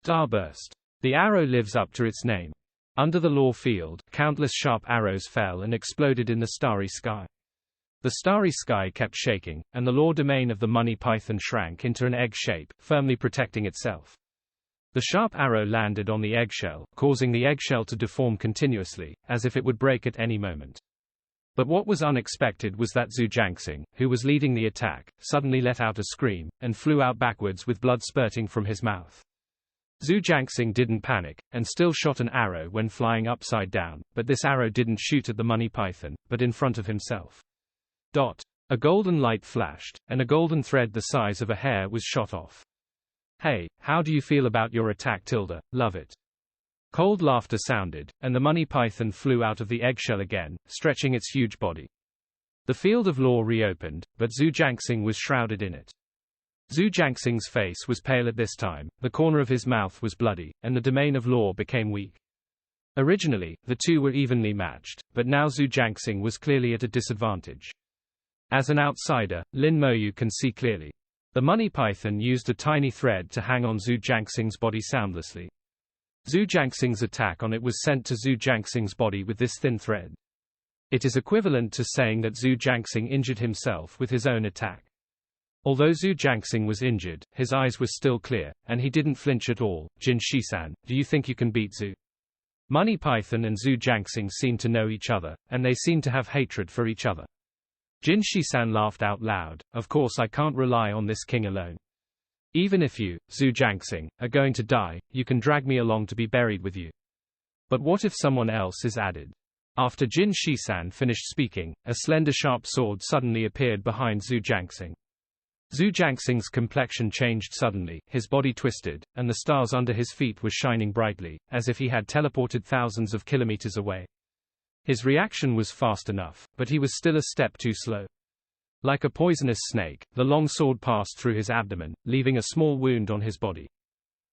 Starburst. The arrow lives up to its name. Under the lore field, countless sharp arrows fell and exploded in the starry sky. The starry sky kept shaking, and the lore domain of the money python shrank into an egg shape, firmly protecting itself. The sharp arrow landed on the eggshell, causing the eggshell to deform continuously, as if it would break at any moment. But what was unexpected was that Zhu Jiangxing, who was leading the attack, suddenly let out a scream, and flew out backwards with blood spurting from his mouth. Zhu Jiangxing didn't panic, and still shot an arrow when flying upside down, but this arrow didn't shoot at the money python, but in front of himself. A golden light flashed, and a golden thread the size of a hair was shot off. "Hey, how do you feel about your attack, Tilda? Love it." Cold laughter sounded, and the money python flew out of the eggshell again, stretching its huge body. The field of lore reopened, but Zhu Jiangxing was shrouded in it. Zhu Jiangxing's face was pale at this time, the corner of his mouth was bloody, and the domain of lore became weak. Originally, the two were evenly matched, but now Zhu Jiangxing was clearly at a disadvantage. As an outsider, Lin Moyu can see clearly. The money python used a tiny thread to hang on Zhu Jiangxing's body soundlessly. Zhu Jiangxing's attack on it was sent to Zhu Jiangxing's body with this thin thread. It is equivalent to saying that Zhu Jiangxing injured himself with his own attack. Although Zhu Jiangxing was injured, his eyes were still clear, and he didn't flinch at all. "Jin Shisan, do you think you can beat Zhu?" Money python and Zhu Jiangxing seemed to know each other, and they seemed to have hatred for each other. Jin Shisan laughed out loud. "Of course I can't rely on this king alone. Even if you, Zhu Jiangxing, are going to die, you can drag me along to be buried with you. But what if someone else is added?" After Jin Shisan finished speaking, a slender sharp sword suddenly appeared behind Zhu Jiangxing. Zhu Jiangxing's complexion changed suddenly, his body twisted, and the stars under his feet were shining brightly, as if he had teleported thousands of kilometers away. His reaction was fast enough, but he was still a step too slow. Like a poisonous snake, the long sword passed through his abdomen, leaving a small wound on his body.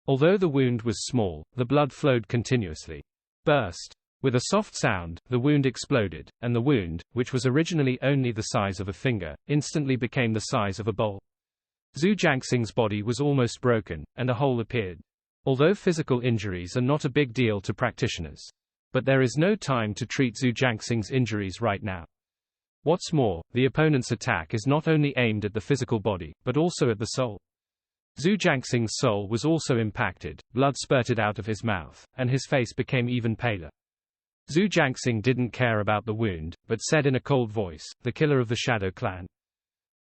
Although the wound was small, the blood flowed continuously. Burst. With a soft sound, the wound exploded, and the wound, which was originally only the size of a finger, instantly became the size of a bowl. Zhu Jiangxing's body was almost broken, and a hole appeared. Although physical injuries are not a big deal to practitioners. But there is no time to treat Zhu Jiangxing's injuries right now. What's more, the opponent's attack is not only aimed at the physical body, but also at the soul. Zhu Jiangxing's soul was also impacted, blood spurted out of his mouth, and his face became even paler. Zhu Jiangxing didn't care about the wound, but said in a cold voice, "The killer of the Shadow Clan."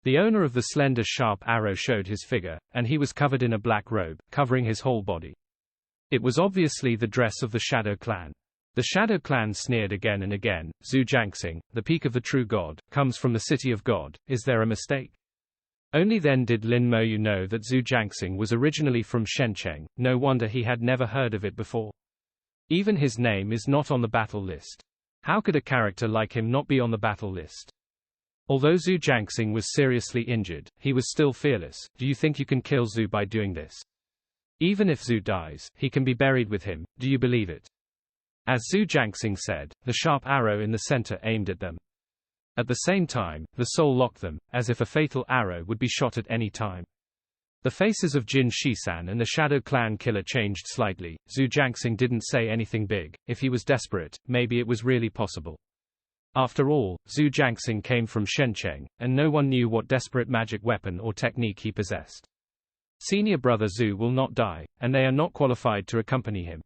The owner of the slender sharp arrow showed his figure, and he was covered in a black robe, covering his whole body. It was obviously the dress of the Shadow Clan. The Shadow Clan sneered again and again. "Zhu Jiangxing, the peak of the true god, comes from the city of God. Is there a mistake?" Only then did Lin Moyu know that Zhu Jiangxing was originally from Shenzhen. No wonder he had never heard of it before. Even his name is not on the battle list. How could a character like him not be on the battle list? Although Zhu Jiangxing was seriously injured, he was still fearless. "Do you think you can kill Zhu by doing this? Even if Zhu dies, he can be buried with him. Do you believe it?" As Zhu Jiangxing said, the sharp arrow in the center aimed at them. At the same time, the soul locked them, as if a fatal arrow would be shot at any time. The faces of Jin Shisan and the Shadow Clan killer changed slightly. Zhu Jiangxing didn't say anything big. If he was desperate, maybe it was really possible. After all, Zhu Jiangxing came from Shenzhen, and no one knew what desperate magic weapon or technique he possessed. Senior brother Zhu will not die, and they are not qualified to accompany him.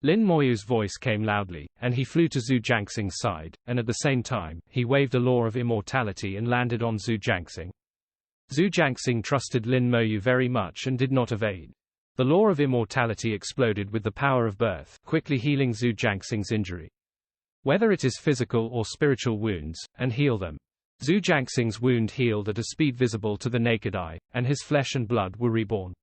Lin Moyu's voice came loudly, and he flew to Zhu Jiangxing's side, and at the same time, he waved a law of immortality and landed on Zhu Jiangxing. Zhu Jiangxing trusted Lin Moyu very much and did not evade. The law of immortality exploded with the power of birth, quickly healing Zhu Jiangxing's injury. Whether it is physical or spiritual wounds, and heal them. Zhu Jiangxing's wound healed at a speed visible to the naked eye, and his flesh and blood were reborn.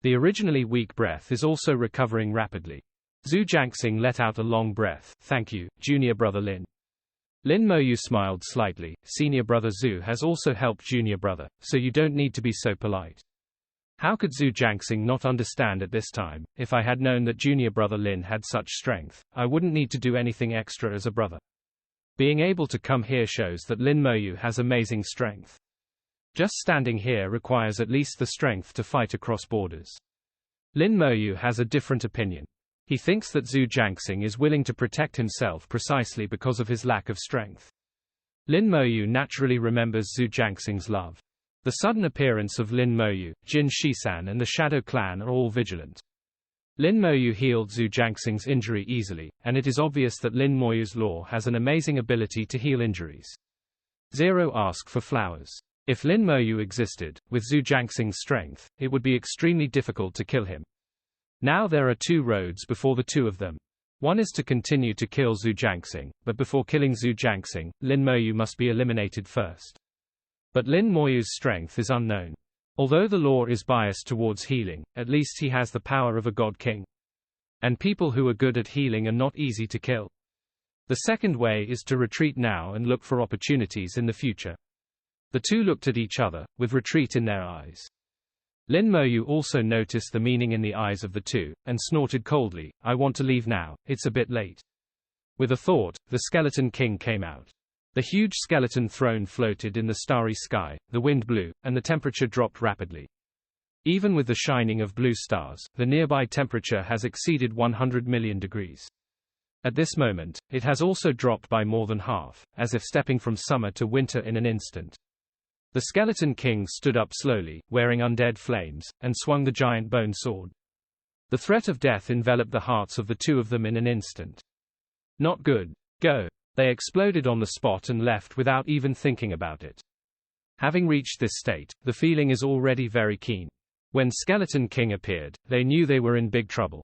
The originally weak breath is also recovering rapidly. Zhu Jiangxing let out a long breath. "Thank you, junior brother Lin." Lin Moyu smiled slightly. "Senior brother Zhu has also helped junior brother, so you don't need to be so polite." How could Zhu Jiangxing not understand at this time? If I had known that junior brother Lin had such strength, I wouldn't need to do anything extra as a brother. Being able to come here shows that Lin Moyu has amazing strength. Just standing here requires at least the strength to fight across borders. Lin Moyu has a different opinion. He thinks that Zhu Jiangxing is willing to protect himself precisely because of his lack of strength. Lin Moyu naturally remembers Zhu Jiangxing's love. The sudden appearance of Lin Moyu, Jin Shisan and the Shadow Clan are all vigilant. Lin Moyu healed Zhu Jiangxing's injury easily, and it is obvious that Lin Moyu's law has an amazing ability to heal injuries. Zero ask for flowers. If Lin Moyu existed, with Zhu Jiangxing's strength, it would be extremely difficult to kill him. Now there are two roads before the two of them. One is to continue to kill Zhu Jiangxing, but before killing Zhu Jiangxing, Lin Moyu must be eliminated first. But Lin Moyu's strength is unknown. Although the law is biased towards healing, at least he has the power of a god king. And people who are good at healing are not easy to kill. The second way is to retreat now and look for opportunities in the future. The two looked at each other, with retreat in their eyes. Lin Moyu also noticed the meaning in the eyes of the two, and snorted coldly, "I want to leave now, it's a bit late." With a thought, the Skeleton King came out. The huge skeleton throne floated in the starry sky, the wind blew, and the temperature dropped rapidly. Even with the shining of blue stars, the nearby temperature has exceeded 100 million degrees. At this moment, it has also dropped by more than half, as if stepping from summer to winter in an instant. The Skeleton King stood up slowly, wearing undead flames, and swung the giant bone sword. The threat of death enveloped the hearts of the two of them in an instant. Not good. Go. They exploded on the spot and left without even thinking about it. Having reached this state, the feeling is already very keen. When Skeleton King appeared, they knew they were in big trouble.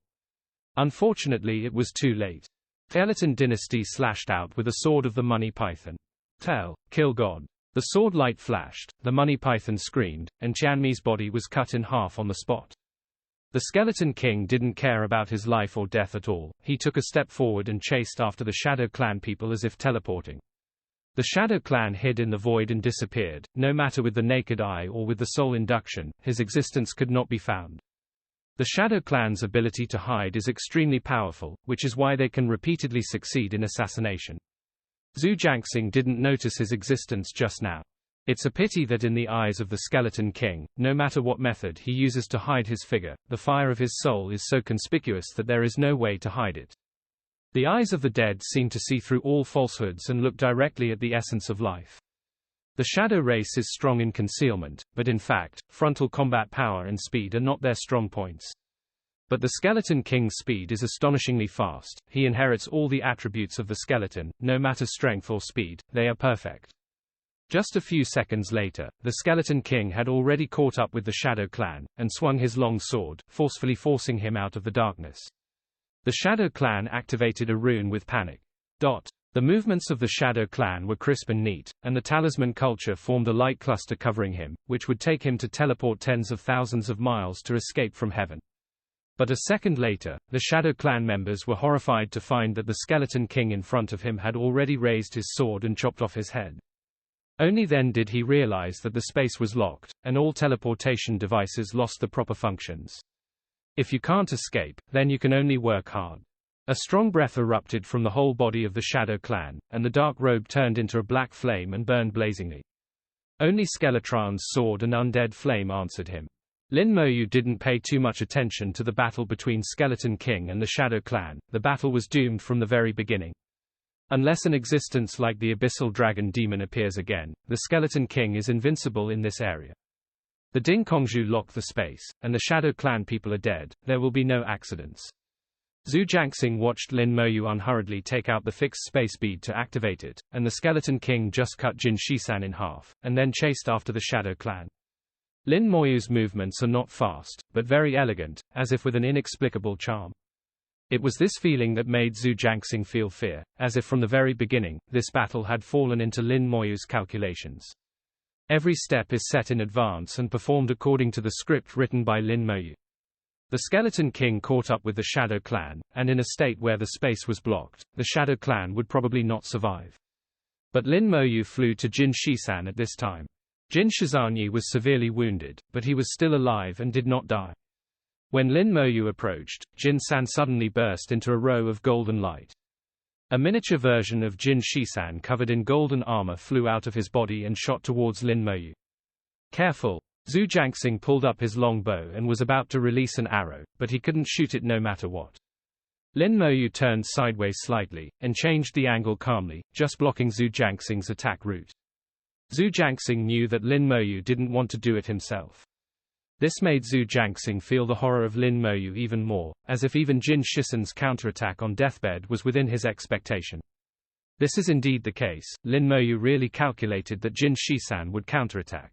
Unfortunately, it was too late. Skeleton Dynasty slashed out with a sword of the money python. Tell, kill God. The sword light flashed, the money python screamed, and Tianmi's body was cut in half on the spot. The Skeleton King didn't care about his life or death at all. He took a step forward and chased after the Shadow Clan people as if teleporting. The Shadow Clan hid in the void and disappeared. No matter with the naked eye or with the soul induction, his existence could not be found. The Shadow Clan's ability to hide is extremely powerful, which is why they can repeatedly succeed in assassination. Zhu Jiangxing didn't notice his existence just now. It's a pity that in the eyes of the Skeleton King, no matter what method he uses to hide his figure, the fire of his soul is so conspicuous that there is no way to hide it. The eyes of the dead seem to see through all falsehoods and look directly at the essence of life. The shadow race is strong in concealment, but in fact, frontal combat power and speed are not their strong points. But the Skeleton King's speed is astonishingly fast. He inherits all the attributes of the skeleton, no matter strength or speed, they are perfect. Just a few seconds later, the Skeleton King had already caught up with the Shadow Clan, and swung his long sword, forcefully forcing him out of the darkness. The Shadow Clan activated a rune with panic. The movements of the Shadow Clan were crisp and neat, and the talisman culture formed a light cluster covering him, which would take him to teleport tens of thousands of miles to escape from heaven. But a second later, the Shadow Clan members were horrified to find that the Skeleton King in front of him had already raised his sword and chopped off his head. Only then did he realize that the space was locked, and all teleportation devices lost the proper functions. If you can't escape, then you can only work hard. A strong breath erupted from the whole body of the Shadow Clan, and the dark robe turned into a black flame and burned blazingly. Only Skeletron's sword and undead flame answered him. Lin Moyu didn't pay too much attention to the battle between Skeleton King and the Shadow Clan. The battle was doomed from the very beginning. Unless an existence like the Abyssal Dragon Demon appears again, the Skeleton King is invincible in this area. The Ding Kongzhu locked the space, and the Shadow Clan people are dead. There will be no accidents. Zhu Jiangxing watched Lin Moyu unhurriedly take out the fixed space bead to activate it, and the Skeleton King just cut Jin Shisan in half, and then chased after the Shadow Clan. Lin Moyu's movements are not fast, but very elegant, as if with an inexplicable charm. It was this feeling that made Zhu Jiangxing feel fear, as if from the very beginning, this battle had fallen into Lin Moyu's calculations. Every step is set in advance and performed according to the script written by Lin Moyu. The Skeleton King caught up with the Shadow Clan, and in a state where the space was blocked, the Shadow Clan would probably not survive. But Lin Moyu flew to Jin Shisan at this time. Jin Shizanyi was severely wounded, but he was still alive and did not die. When Lin Moyu approached, Jin San suddenly burst into a row of golden light. A miniature version of Jin Shisan covered in golden armor flew out of his body and shot towards Lin Moyu. Careful! Zhu Jiangxing pulled up his long bow and was about to release an arrow, but he couldn't shoot it no matter what. Lin Moyu turned sideways slightly, and changed the angle calmly, just blocking Zhu Jiangxing's attack route. Zhu Jiangxing knew that Lin Moyu didn't want to do it himself. This made Zhu Jiangxing feel the horror of Lin Moyu even more, as if even Jin Shisan's counterattack on deathbed was within his expectation. This is indeed the case. Lin Moyu really calculated that Jin Shisan would counterattack.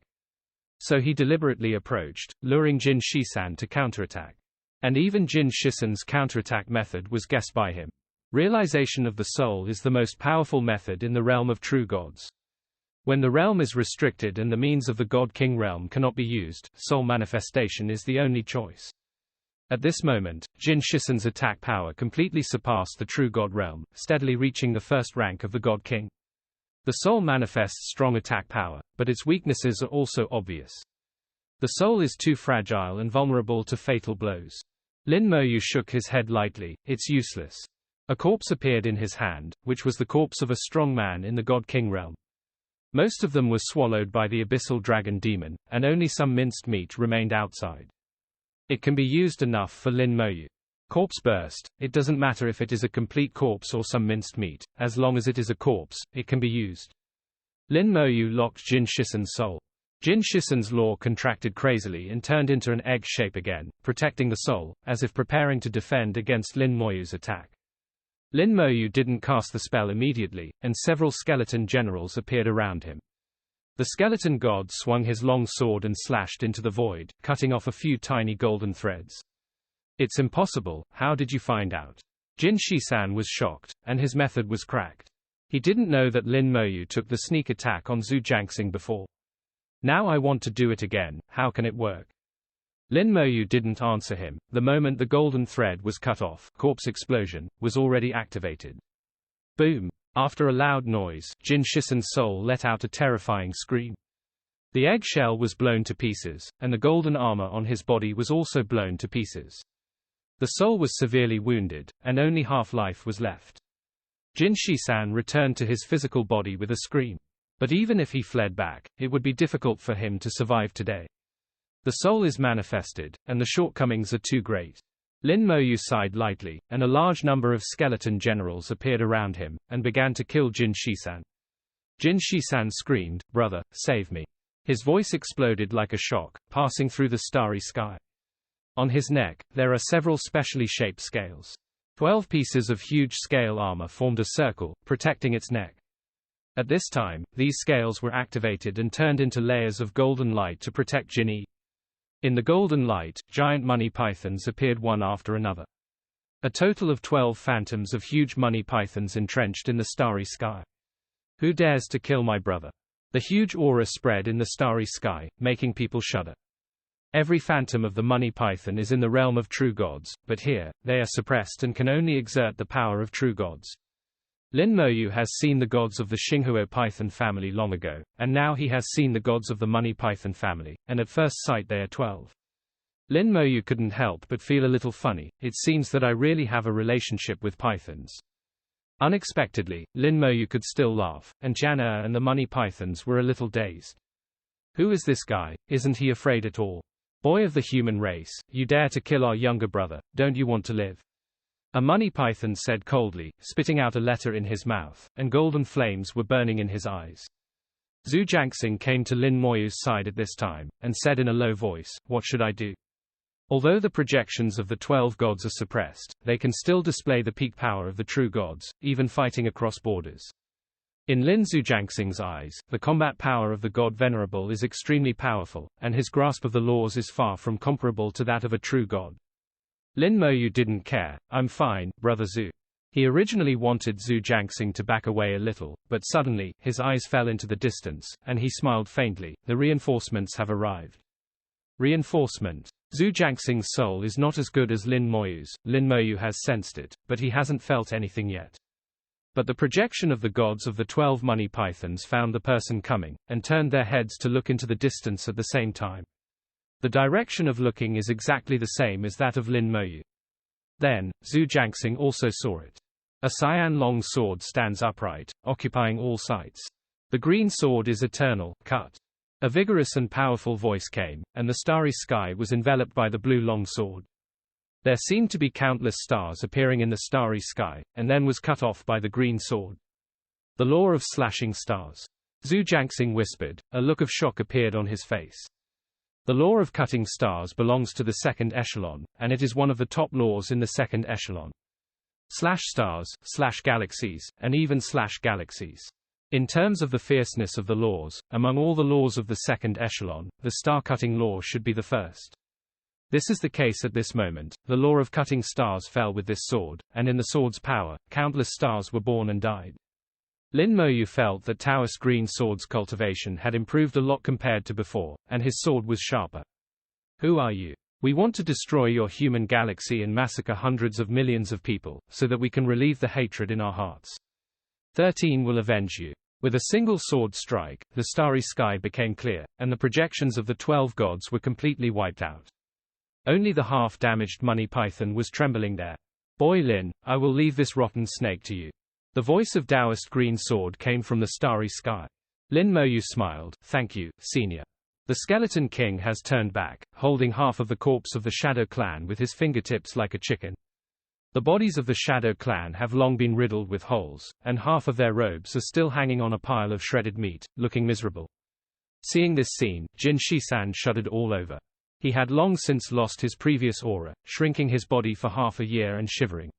So he deliberately approached, luring Jin Shisan to counterattack. And even Jin Shisan's counterattack method was guessed by him. Realization of the soul is the most powerful method in the realm of true gods. When the realm is restricted and the means of the God-King realm cannot be used, soul manifestation is the only choice. At this moment, Jin Shisan's attack power completely surpassed the true God realm, steadily reaching the first rank of the God-King. The soul manifests strong attack power, but its weaknesses are also obvious. The soul is too fragile and vulnerable to fatal blows. Lin Moyu shook his head lightly. It's useless. A corpse appeared in his hand, which was the corpse of a strong man in the God-King realm. Most of them was swallowed by the abyssal dragon demon, and only some minced meat remained outside. It can be used enough for Lin Moyu. Corpse burst. It doesn't matter if it is a complete corpse or some minced meat, as long as it is a corpse, it can be used. Lin Moyu locked Jin Shisan's soul. Jin Shisan's law contracted crazily and turned into an egg shape again, protecting the soul, as if preparing to defend against Lin Moyu's attack. Lin Moyu didn't cast the spell immediately, and several skeleton generals appeared around him. The skeleton god swung his long sword and slashed into the void, cutting off a few tiny golden threads. It's impossible, how did you find out? Jin Shisan was shocked, and his method was cracked. He didn't know that Lin Moyu took the sneak attack on Zhu Jiangxing before. Now I want to do it again, how can it work? Lin Moyu didn't answer him. The moment the golden thread was cut off, corpse explosion was already activated. Boom! After a loud noise, Jin Shisan's soul let out a terrifying scream. The eggshell was blown to pieces, and the golden armor on his body was also blown to pieces. The soul was severely wounded, and only half life was left. Jin Shisan returned to his physical body with a scream. But even if he fled back, it would be difficult for him to survive today. The soul is manifested, and the shortcomings are too great. Lin Moyu sighed lightly, and a large number of skeleton generals appeared around him, and began to kill Jin Shisan. Jin Shisan screamed, "Brother, save me." His voice exploded like a shock, passing through the starry sky. On his neck, there are several specially shaped scales. 12 pieces of huge scale armor formed a circle, protecting its neck. At this time, these scales were activated and turned into layers of golden light to protect Jin Yi. In the golden light, giant money pythons appeared one after another. A total of 12 phantoms of huge money pythons entrenched in the starry sky. Who dares to kill my brother? The huge aura spread in the starry sky, making people shudder. Every phantom of the money python is in the realm of true gods, but here, they are suppressed and can only exert the power of true gods. Lin Moyu has seen the gods of the Xinghuo python family long ago, and now he has seen the gods of the money python family, and at first sight they are 12. Lin Moyu couldn't help but feel a little funny. It seems that I really have a relationship with pythons. Unexpectedly, Lin Moyu could still laugh, and Jian and the money pythons were a little dazed. Who is this guy? Isn't he afraid at all? Boy of the human race, you dare to kill our younger brother, don't you want to live? A money python said coldly, spitting out a letter in his mouth, and golden flames were burning in his eyes. Zhu Jiangxing came to Lin Moyu's side at this time, and said in a low voice, "What should I do?" Although the projections of the 12 gods are suppressed, they can still display the peak power of the true gods, even fighting across borders. In Lin Zhu Jiangxing's eyes, the combat power of the god Venerable is extremely powerful, and his grasp of the laws is far from comparable to that of a true god. Lin Moyu didn't care. "I'm fine, brother Zhu." He originally wanted Zhu Jiangxing to back away a little, but suddenly, his eyes fell into the distance, and he smiled faintly. The reinforcements have arrived. Reinforcement. Zhu Jiangxing's soul is not as good as Lin Moyu's. Lin Moyu has sensed it, but he hasn't felt anything yet. But the projection of the gods of the 12 money pythons found the person coming, and turned their heads to look into the distance at the same time. The direction of looking is exactly the same as that of Lin Moyu. Then, Zhu Jiangxing also saw it. A cyan long sword stands upright, occupying all sights. The green sword is eternal, cut. A vigorous and powerful voice came, and the starry sky was enveloped by the blue long sword. There seemed to be countless stars appearing in the starry sky, and then was cut off by the green sword. The law of slashing stars. Zhu Jiangxing whispered. A look of shock appeared on his face. The law of cutting stars belongs to the second echelon, and it is one of the top laws in the second echelon. Slash stars, slash galaxies, and even slash galaxies. In terms of the fierceness of the laws, among all the laws of the second echelon, the star-cutting law should be the first. This is the case at this moment. The law of cutting stars fell with this sword, and in the sword's power, countless stars were born and died. Lin Moyu felt that Taoist green sword's cultivation had improved a lot compared to before, and his sword was sharper. Who are you? We want to destroy your human galaxy and massacre hundreds of millions of people, so that we can relieve the hatred in our hearts. 13 will avenge you. With a single sword strike, the starry sky became clear, and the projections of the 12 gods were completely wiped out. Only the half-damaged money python was trembling there. Boy Lin, I will leave this rotten snake to you. The voice of Taoist green sword came from the starry sky. Lin Moyu smiled. Thank you, senior. The skeleton king has turned back, holding half of the corpse of the Shadow clan with his fingertips like a chicken. The bodies of the Shadow clan have long been riddled with holes, and half of their robes are still hanging on a pile of shredded meat, looking miserable. Seeing this scene, Jin Shisan shuddered all over. He had long since lost his previous aura, shrinking his body for half a year and shivering.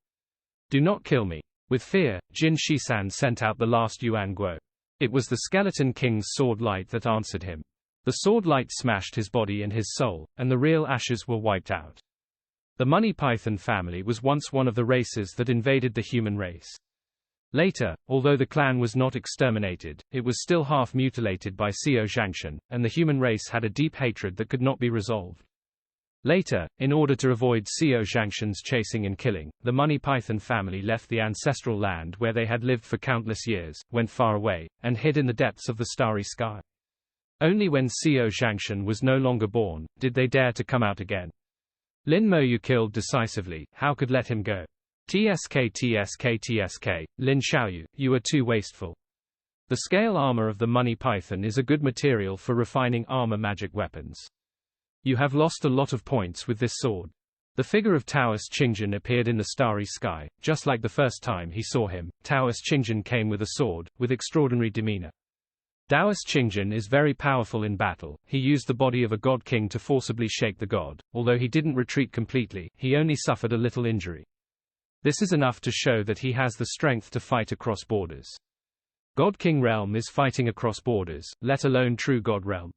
Do not kill me. With fear, Jin Shisan sent out the last Yuan Guo. It was the Skeleton King's sword light that answered him. The sword light smashed his body and his soul, and the real ashes were wiped out. The money python family was once one of the races that invaded the human race. Later, although the clan was not exterminated, it was still half mutilated by Xiao Zhangshan, and the human race had a deep hatred that could not be resolved. Later, in order to avoid Xiao Zhangshan's chasing and killing, the money python family left the ancestral land where they had lived for countless years, went far away, and hid in the depths of the starry sky. Only when Xiao Zhangshan was no longer born, did they dare to come out again. Lin Moyu killed decisively. How could let him go? TSK, Lin Xiaoyu, you are too wasteful. The scale armor of the money python is a good material for refining armor magic weapons. You have lost a lot of points with this sword. The figure of Taoist Qingjin appeared in the starry sky, just like the first time he saw him. Taoist Qingjin came with a sword, with extraordinary demeanor. Taoist Qingjin is very powerful in battle. He used the body of a god king to forcibly shake the god. Although he didn't retreat completely, he only suffered a little injury. This is enough to show that he has the strength to fight across borders. God King realm is fighting across borders, let alone true God realm.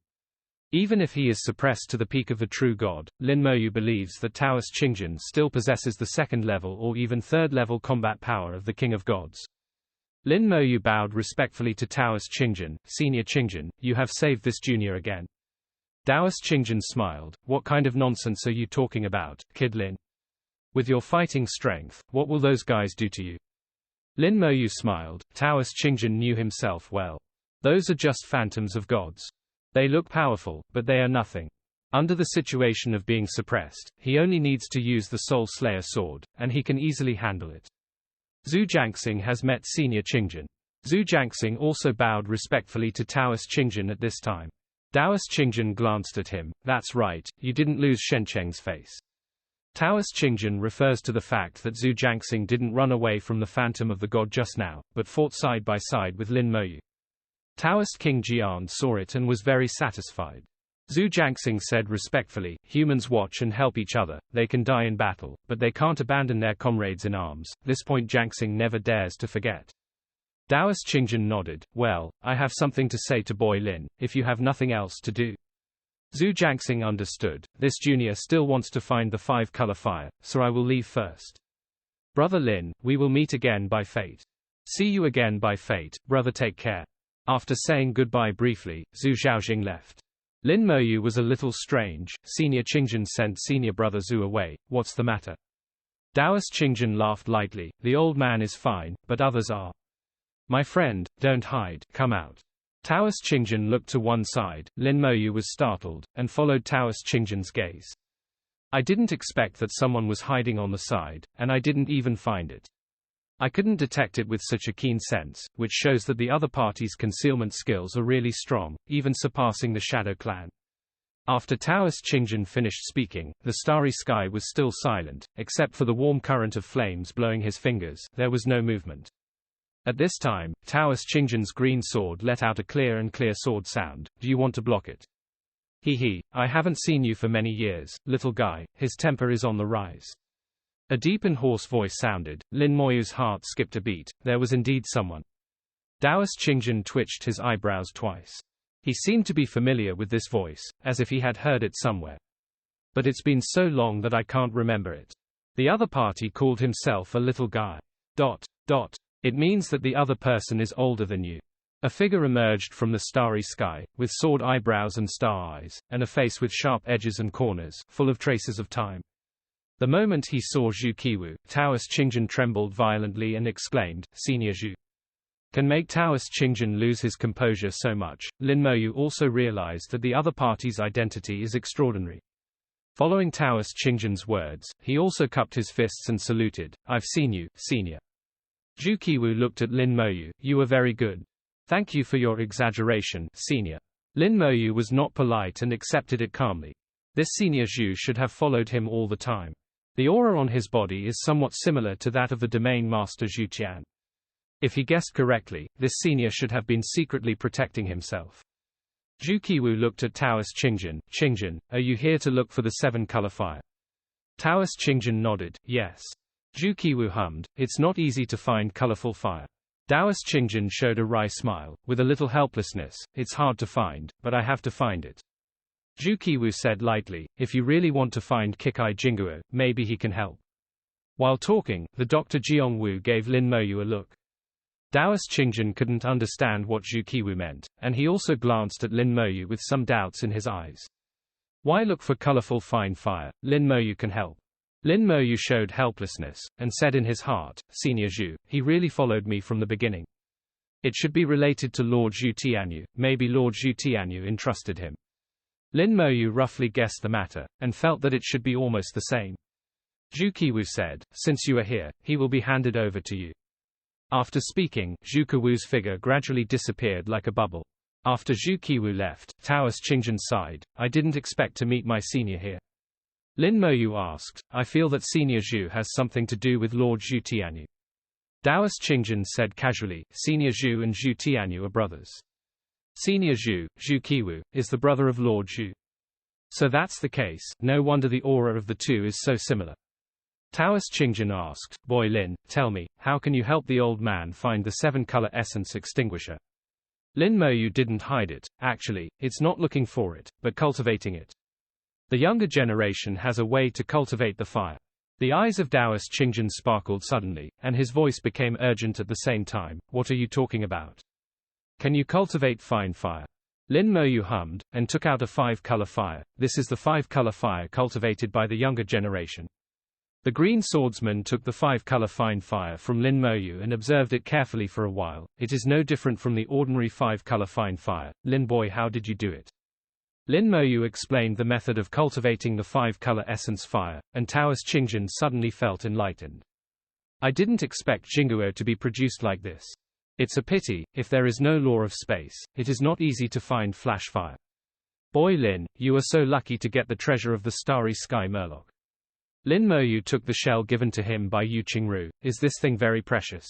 Even if he is suppressed to the peak of the true god, Lin Moyu believes that Taoist Qingjin still possesses the second level or even third level combat power of the King of Gods. Lin Moyu bowed respectfully to Taoist Qingjin. Senior Qingjin, you have saved this junior again. Taoist Qingjin smiled. What kind of nonsense are you talking about, Kid Lin? With your fighting strength, what will those guys do to you? Lin Moyu smiled. Taoist Qingjin knew himself well. Those are just phantoms of gods. They look powerful, but they are nothing. Under the situation of being suppressed, he only needs to use the Soul Slayer sword, and he can easily handle it. Zhu Jiangxing has met Senior Qingjin. Zhu Jiangxing also bowed respectfully to Taoist Qingjin at this time. Taoist Qingjin glanced at him. That's right, you didn't lose Shencheng's face. Taoist Qingjin refers to the fact that Zhu Jiangxing didn't run away from the phantom of the god just now, but fought side by side with Lin Moyu. Taoist King Jian saw it and was very satisfied. Zhu Jiangxing said respectfully, humans watch and help each other. They can die in battle, but they can't abandon their comrades in arms. This point Jiangxing never dares to forget. Taoist Qingjin nodded. Well, I have something to say to Boy Lin, if you have nothing else to do. Zhu Jiangxing understood. This junior still wants to find the five-color fire, so I will leave first. Brother Lin, we will meet again by fate. See you again by fate, brother, take care. After saying goodbye briefly, Zhu Xiaojing left. Lin Moyu was a little strange. Senior Qingjin sent senior brother Zhu away. What's the matter? Taoist Qingjin laughed lightly. The old man is fine, but others are. My friend, don't hide, come out. Taoist Qingjin looked to one side. Lin Moyu was startled, and followed Taoist Qingjin's gaze. I didn't expect that someone was hiding on the side, and I didn't even find it. I couldn't detect it with such a keen sense, which shows that the other party's concealment skills are really strong, even surpassing the Shadow Clan. After Taoist Qingjin finished speaking, the starry sky was still silent, except for the warm current of flames blowing his fingers. There was no movement. At this time, Taoist Qingjin's green sword let out a clear sword sound. Do you want to block it? He, I haven't seen you for many years, little guy. His temper is on the rise. A deep and hoarse voice sounded. Lin Moyu's heart skipped a beat. There was indeed someone. Taoist Qingjin twitched his eyebrows twice. He seemed to be familiar with this voice, as if he had heard it somewhere. But it's been so long that I can't remember it. The other party called himself a little guy. ... It means that the other person is older than you. A figure emerged from the starry sky, with sword eyebrows and star eyes, and a face with sharp edges and corners, full of traces of time. The moment he saw Zhu Qiwu, Taoist Qingjin trembled violently and exclaimed, Senior Zhu. Can make Taoist Qingjin lose his composure so much. Lin Moyu also realized that the other party's identity is extraordinary. Following Taoist Qingjin's words, he also cupped his fists and saluted. I've seen you, senior. Zhu Qiwu looked at Lin Moyu. You are very good. Thank you for your exaggeration, senior. Lin Moyu was not polite and accepted it calmly. This senior Zhu should have followed him all the time. The aura on his body is somewhat similar to that of the domain master Zhu Qian. If he guessed correctly, this senior should have been secretly protecting himself. Zhu Qiwu looked at Taoist Qingjin. Qingjin, are you here to look for the 7-color fire? Taoist Qingjin nodded, yes. Zhu Qiwu hummed, it's not easy to find colorful fire. Taoist Qingjin showed a wry smile, with a little helplessness, it's hard to find, but I have to find it. Zhu Qiwu said lightly, if you really want to find Kikai Jinguo, maybe he can help. While talking, the Dr. Jiongwu gave Lin Moyu a look. Taoist Qingjin couldn't understand what Zhu Qiwu meant, and he also glanced at Lin Moyu with some doubts in his eyes. Why look for colorful fine fire? Lin Moyu can help. Lin Moyu showed helplessness, and said in his heart, Senior Zhu, he really followed me from the beginning. It should be related to Lord Zhu Tianyu, maybe Lord Zhu Tianyu entrusted him. Lin Moyu roughly guessed the matter, and felt that it should be almost the same. Zhu Qiwu said, since you are here, he will be handed over to you. After speaking, Zhu Qiwu's figure gradually disappeared like a bubble. After Zhu Qiwu left, Taoist Qingjin sighed, I didn't expect to meet my senior here. Lin Moyu asked, I feel that Senior Zhu has something to do with Lord Zhu Tianyu. Taoist Qingjin said casually, Senior Zhu and Zhu Tianyu are brothers. Senior Zhu, Zhu Qiwu, is the brother of Lord Zhu. So that's the case, no wonder the aura of the two is so similar. Taoist Qingjin asked, Boy Lin, tell me, how can you help the old man find the 7-color essence extinguisher? Lin Moyu didn't hide it. Actually, it's not looking for it, but cultivating it. The younger generation has a way to cultivate the fire. The eyes of Taoist Qingjin sparkled suddenly, and his voice became urgent at the same time. What are you talking about? Can you cultivate fine fire? Lin Moyu hummed, and took out a 5-color fire. This is the 5-color fire cultivated by the younger generation. The green swordsman took the 5-color fine fire from Lin Moyu and observed it carefully for a while. It is no different from the ordinary 5-color fine fire. Lin boy, how did you do it? Lin Moyu explained the method of cultivating the 5-color essence fire, and Taoist Qingjin suddenly felt enlightened. I didn't expect Jinguo to be produced like this. It's a pity, if there is no law of space, it is not easy to find flash fire. Boy Lin, you are so lucky to get the treasure of the starry sky Murloc. Lin Moyu took the shell given to him by Yu Qingru. Is this thing very precious?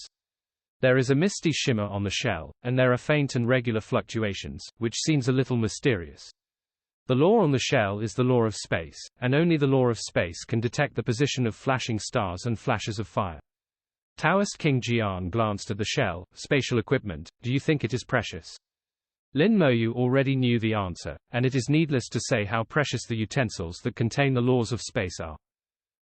There is a misty shimmer on the shell, and there are faint and regular fluctuations, which seems a little mysterious. The law on the shell is the law of space, and only the law of space can detect the position of flashing stars and flashes of fire. Taoist King Jian glanced at the shell. Spatial equipment, do you think it is precious? Lin Moyu already knew the answer, and it is needless to say how precious the utensils that contain the laws of space are.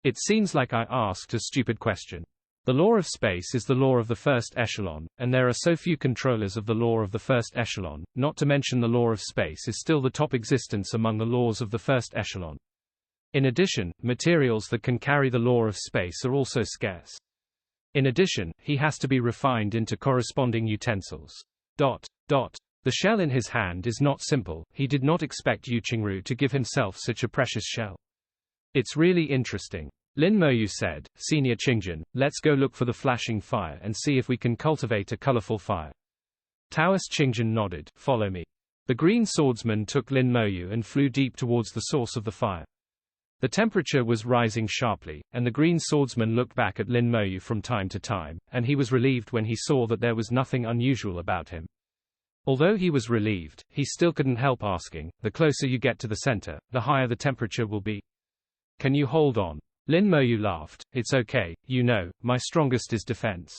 It seems like I asked a stupid question. The law of space is the law of the first echelon, and there are so few controllers of the law of the first echelon, not to mention the law of space is still the top existence among the laws of the first echelon. In addition, materials that can carry the law of space are also scarce. In addition, he has to be refined into corresponding utensils. The shell in his hand is not simple. He did not expect Yu Qingru to give himself such a precious shell. It's really interesting. Lin Moyu said, Senior Qingjin, let's go look for the flashing fire and see if we can cultivate a colorful fire. Taoist Qingjin nodded, follow me. The green swordsman took Lin Moyu and flew deep towards the source of the fire. The temperature was rising sharply, and the green swordsman looked back at Lin Moyu from time to time, and he was relieved when he saw that there was nothing unusual about him. Although he was relieved, he still couldn't help asking, the closer you get to the center, the higher the temperature will be. Can you hold on? Lin Moyu laughed, it's okay, you know, my strongest is defense.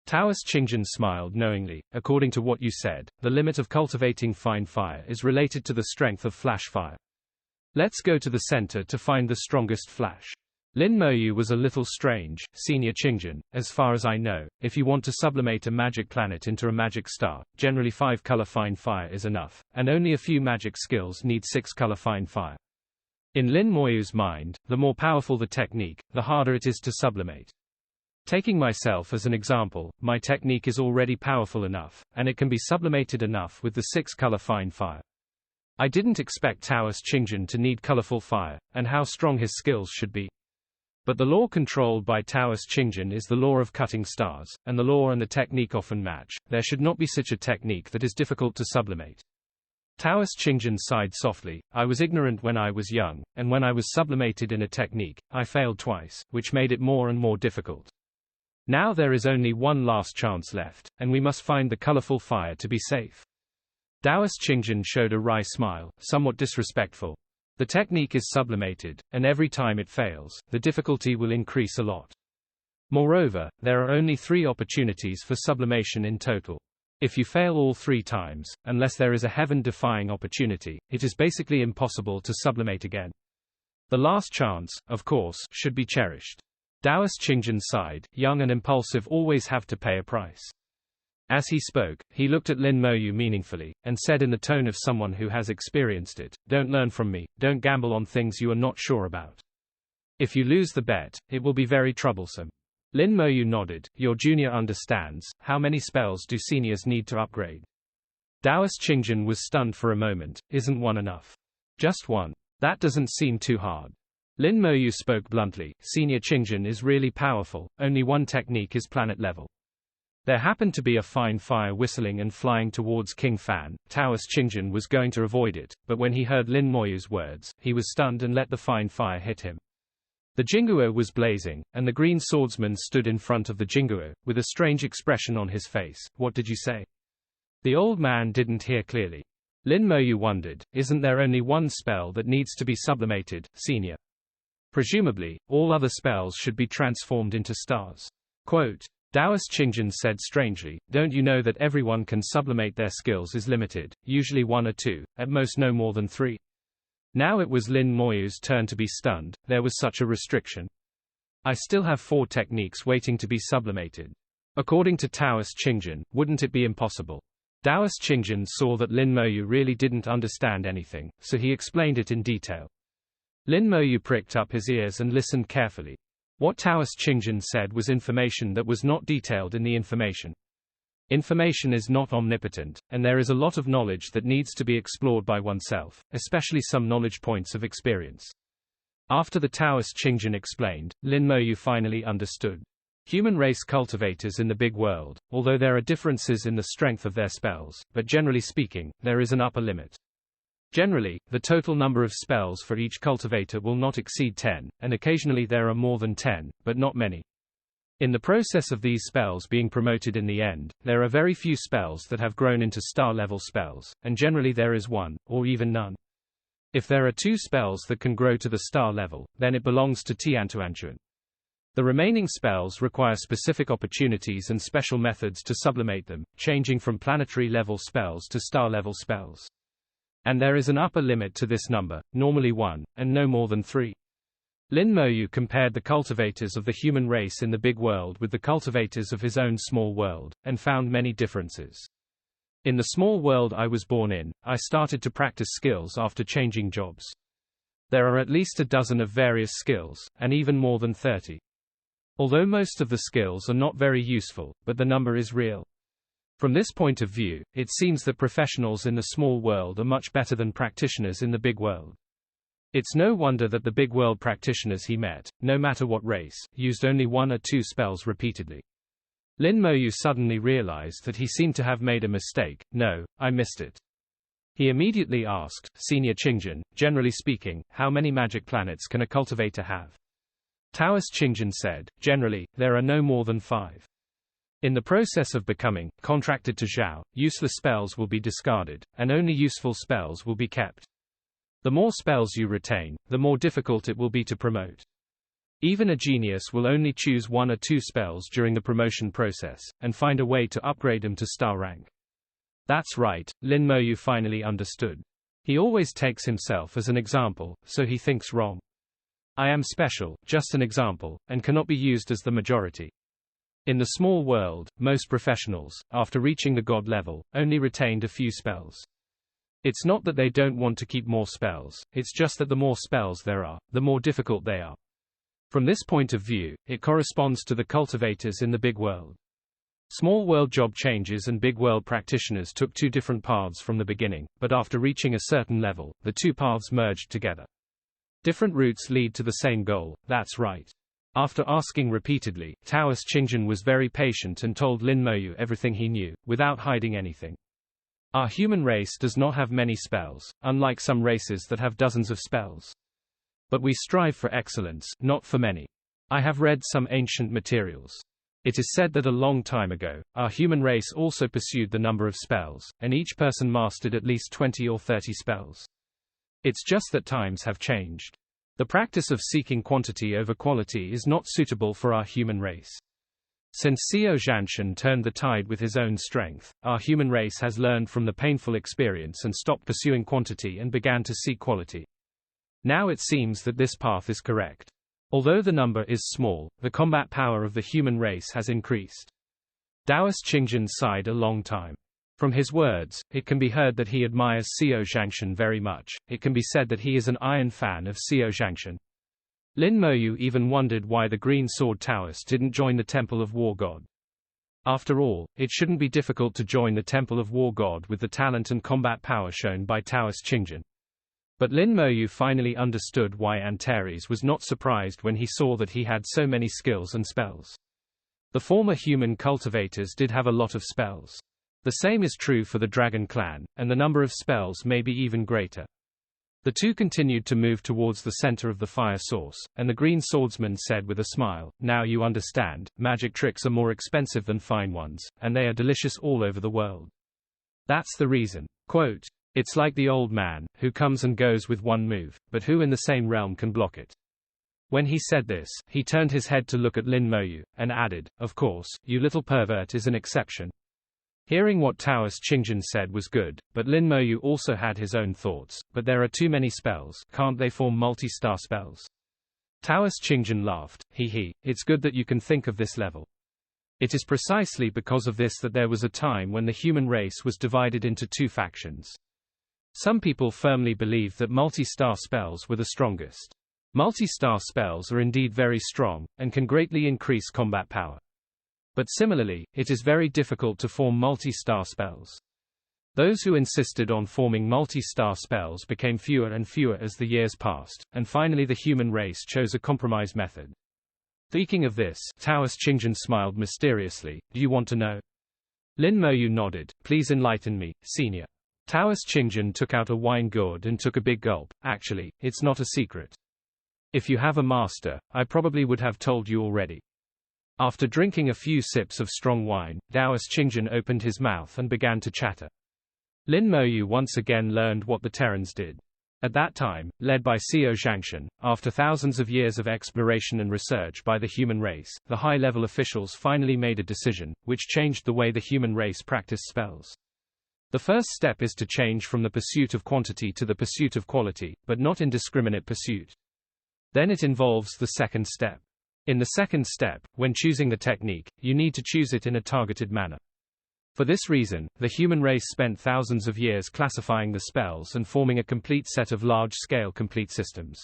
Taoist Qingjin smiled knowingly, according to what you said, the limit of cultivating fine fire is related to the strength of flash fire. Let's go to the center to find the strongest flash. Lin Moyu was a little strange, Senior Qingjin, as far as I know, if you want to sublimate a magic planet into a magic star, generally 5-color fine fire is enough, and only a few magic skills need 6-color fine fire. In Lin Moyu's mind, the more powerful the technique, the harder it is to sublimate. Taking myself as an example, my technique is already powerful enough, and it can be sublimated enough with the 6-color fine fire. I didn't expect Taoist Qingjin to need colorful fire, and how strong his skills should be. But the law controlled by Taoist Qingjin is the law of cutting stars, and the law and the technique often match. There should not be such a technique that is difficult to sublimate. Taoist Qingjin sighed softly, I was ignorant when I was young, and when I was sublimated in a technique, I failed twice, which made it more and more difficult. Now there is only one last chance left, and we must find the colorful fire to be safe. Taoist Qingjin showed a wry smile, somewhat disrespectful. The technique is sublimated, and every time it fails, the difficulty will increase a lot. Moreover, there are only 3 opportunities for sublimation in total. If you fail all 3 times, unless there is a heaven-defying opportunity, it is basically impossible to sublimate again. The last chance, of course, should be cherished. Taoist Qingjin sighed, young and impulsive always have to pay a price. As he spoke, he looked at Lin Moyu meaningfully, and said in the tone of someone who has experienced it, don't learn from me, don't gamble on things you are not sure about. If you lose the bet, it will be very troublesome. Lin Moyu nodded, your junior understands, how many spells do seniors need to upgrade? Taoist Qingjin was stunned for a moment, isn't one enough? Just one. That doesn't seem too hard. Lin Moyu spoke bluntly, Senior Qingjin is really powerful, only one technique is planet level. There happened to be a fine fire whistling and flying towards King Fan. Taoist Qingjin was going to avoid it, but when he heard Lin Moyu's words, he was stunned and let the fine fire hit him. The Jinguo was blazing, and the green swordsman stood in front of the Jinguo, with a strange expression on his face. What did you say? The old man didn't hear clearly. Lin Moyu wondered, isn't there only one spell that needs to be sublimated, Senior? Presumably, all other spells should be transformed into stars. Quote, Taoist Qingjin said strangely, don't you know that everyone can sublimate their skills is limited, usually 1 or 2, at most no more than 3. Now it was Lin Moyu's turn to be stunned, there was such a restriction. I still have 4 techniques waiting to be sublimated. According to Taoist Qingjin, wouldn't it be impossible? Taoist Qingjin saw that Lin Moyu really didn't understand anything, so he explained it in detail. Lin Moyu pricked up his ears and listened carefully. What Taoist Qingjin said was information that was not detailed in the information. Information is not omnipotent, and there is a lot of knowledge that needs to be explored by oneself, especially some knowledge points of experience. After the Taoist Qingjin explained, Lin Moyu finally understood. Human race cultivators in the big world, although there are differences in the strength of their spells, but generally speaking, there is an upper limit. Generally, the total number of spells for each cultivator will not exceed 10, and occasionally there are more than 10, but not many. In the process of these spells being promoted in the end, there are very few spells that have grown into star-level spells, and generally there is 1, or even none. If there are 2 spells that can grow to the star level, then it belongs to Tiantuantuan. The remaining spells require specific opportunities and special methods to sublimate them, changing from planetary-level spells to star-level spells. And there is an upper limit to this number, normally 1, and no more than 3. Lin Moyu compared the cultivators of the human race in the big world with the cultivators of his own small world, and found many differences. In the small world I was born in, I started to practice skills after changing jobs. There are at least a dozen of various skills, and even more than 30. Although most of the skills are not very useful, but the number is real. From this point of view, it seems that professionals in the small world are much better than practitioners in the big world. It's no wonder that the big world practitioners he met, no matter what race, used only 1 or 2 spells repeatedly. Lin Moyu suddenly realized that he seemed to have made a mistake. No, I missed it. He immediately asked, Senior Qingjin, generally speaking, how many magic planets can a cultivator have? Taoist Qingjin said, generally, there are no more than 5. In the process of becoming contracted to Zhao, useless spells will be discarded, and only useful spells will be kept. The more spells you retain, the more difficult it will be to promote. Even a genius will only choose 1 or 2 spells during the promotion process, and find a way to upgrade them to star rank. That's right, Lin Moyu finally understood. He always takes himself as an example, so he thinks wrong. I am special, just an example, and cannot be used as the majority. In the small world, most professionals, after reaching the god level, only retained a few spells. It's not that they don't want to keep more spells, it's just that the more spells there are, the more difficult they are. From this point of view, it corresponds to the cultivators in the big world. Small world job changes and big world practitioners took 2 different paths from the beginning, but after reaching a certain level, the 2 paths merged together. Different routes lead to the same goal, that's right. After asking repeatedly, Taoist Qingjin was very patient and told Lin Moyu everything he knew, without hiding anything. Our human race does not have many spells, unlike some races that have dozens of spells. But we strive for excellence, not for many. I have read some ancient materials. It is said that a long time ago, our human race also pursued the number of spells, and each person mastered at least 20 or 30 spells. It's just that times have changed. The practice of seeking quantity over quality is not suitable for our human race. Since Xiao Zhanshan turned the tide with his own strength, our human race has learned from the painful experience and stopped pursuing quantity and began to seek quality. Now it seems that this path is correct. Although the number is small, the combat power of the human race has increased. Taoist Qingjin sighed a long time. From his words, it can be heard that he admires Xiao Zhanshan very much. It can be said that he is an iron fan of Xiao Zhanshan. Lin Moyu even wondered why the Green Sword Taoist didn't join the Temple of War God. After all, it shouldn't be difficult to join the Temple of War God with the talent and combat power shown by Taoist Qingjin. But Lin Moyu finally understood why Antares was not surprised when he saw that he had so many skills and spells. The former human cultivators did have a lot of spells. The same is true for the Dragon Clan, and the number of spells may be even greater. The 2 continued to move towards the center of the fire source, and the green swordsman said with a smile, now you understand, magic tricks are more expensive than fine ones, and they are delicious all over the world. That's the reason. Quote, it's like the old man, who comes and goes with one move, but who in the same realm can block it? When he said this, he turned his head to look at Lin Moyu, and added, of course, you little pervert is an exception. Hearing what Taoist Qingjin said was good, but Lin Moyu also had his own thoughts. But there are too many spells, can't they form multi-star spells? Taoist Qingjin laughed, it's good that you can think of this level. It is precisely because of this that there was a time when the human race was divided into 2 factions. Some people firmly believe that multi-star spells were the strongest. Multi-star spells are indeed very strong, and can greatly increase combat power. But similarly, it is very difficult to form multi-star spells. Those who insisted on forming multi-star spells became fewer and fewer as the years passed, and finally the human race chose a compromise method. Speaking of this, Taoist Qingjin smiled mysteriously, do you want to know? Lin Moyu nodded, please enlighten me, senior. Taoist Qingjin took out a wine gourd and took a big gulp, actually, it's not a secret. If you have a master, I probably would have told you already. After drinking a few sips of strong wine, Taoist Qingjin opened his mouth and began to chatter. Lin Moyu once again learned what the Terrans did. At that time, led by Xiao Zhanshan, after thousands of years of exploration and research by the human race, the high-level officials finally made a decision, which changed the way the human race practiced spells. The first step is to change from the pursuit of quantity to the pursuit of quality, but not indiscriminate pursuit. Then it involves the second step. In the second step, when choosing the technique, you need to choose it in a targeted manner. For this reason, the human race spent thousands of years classifying the spells and forming a complete set of large-scale complete systems.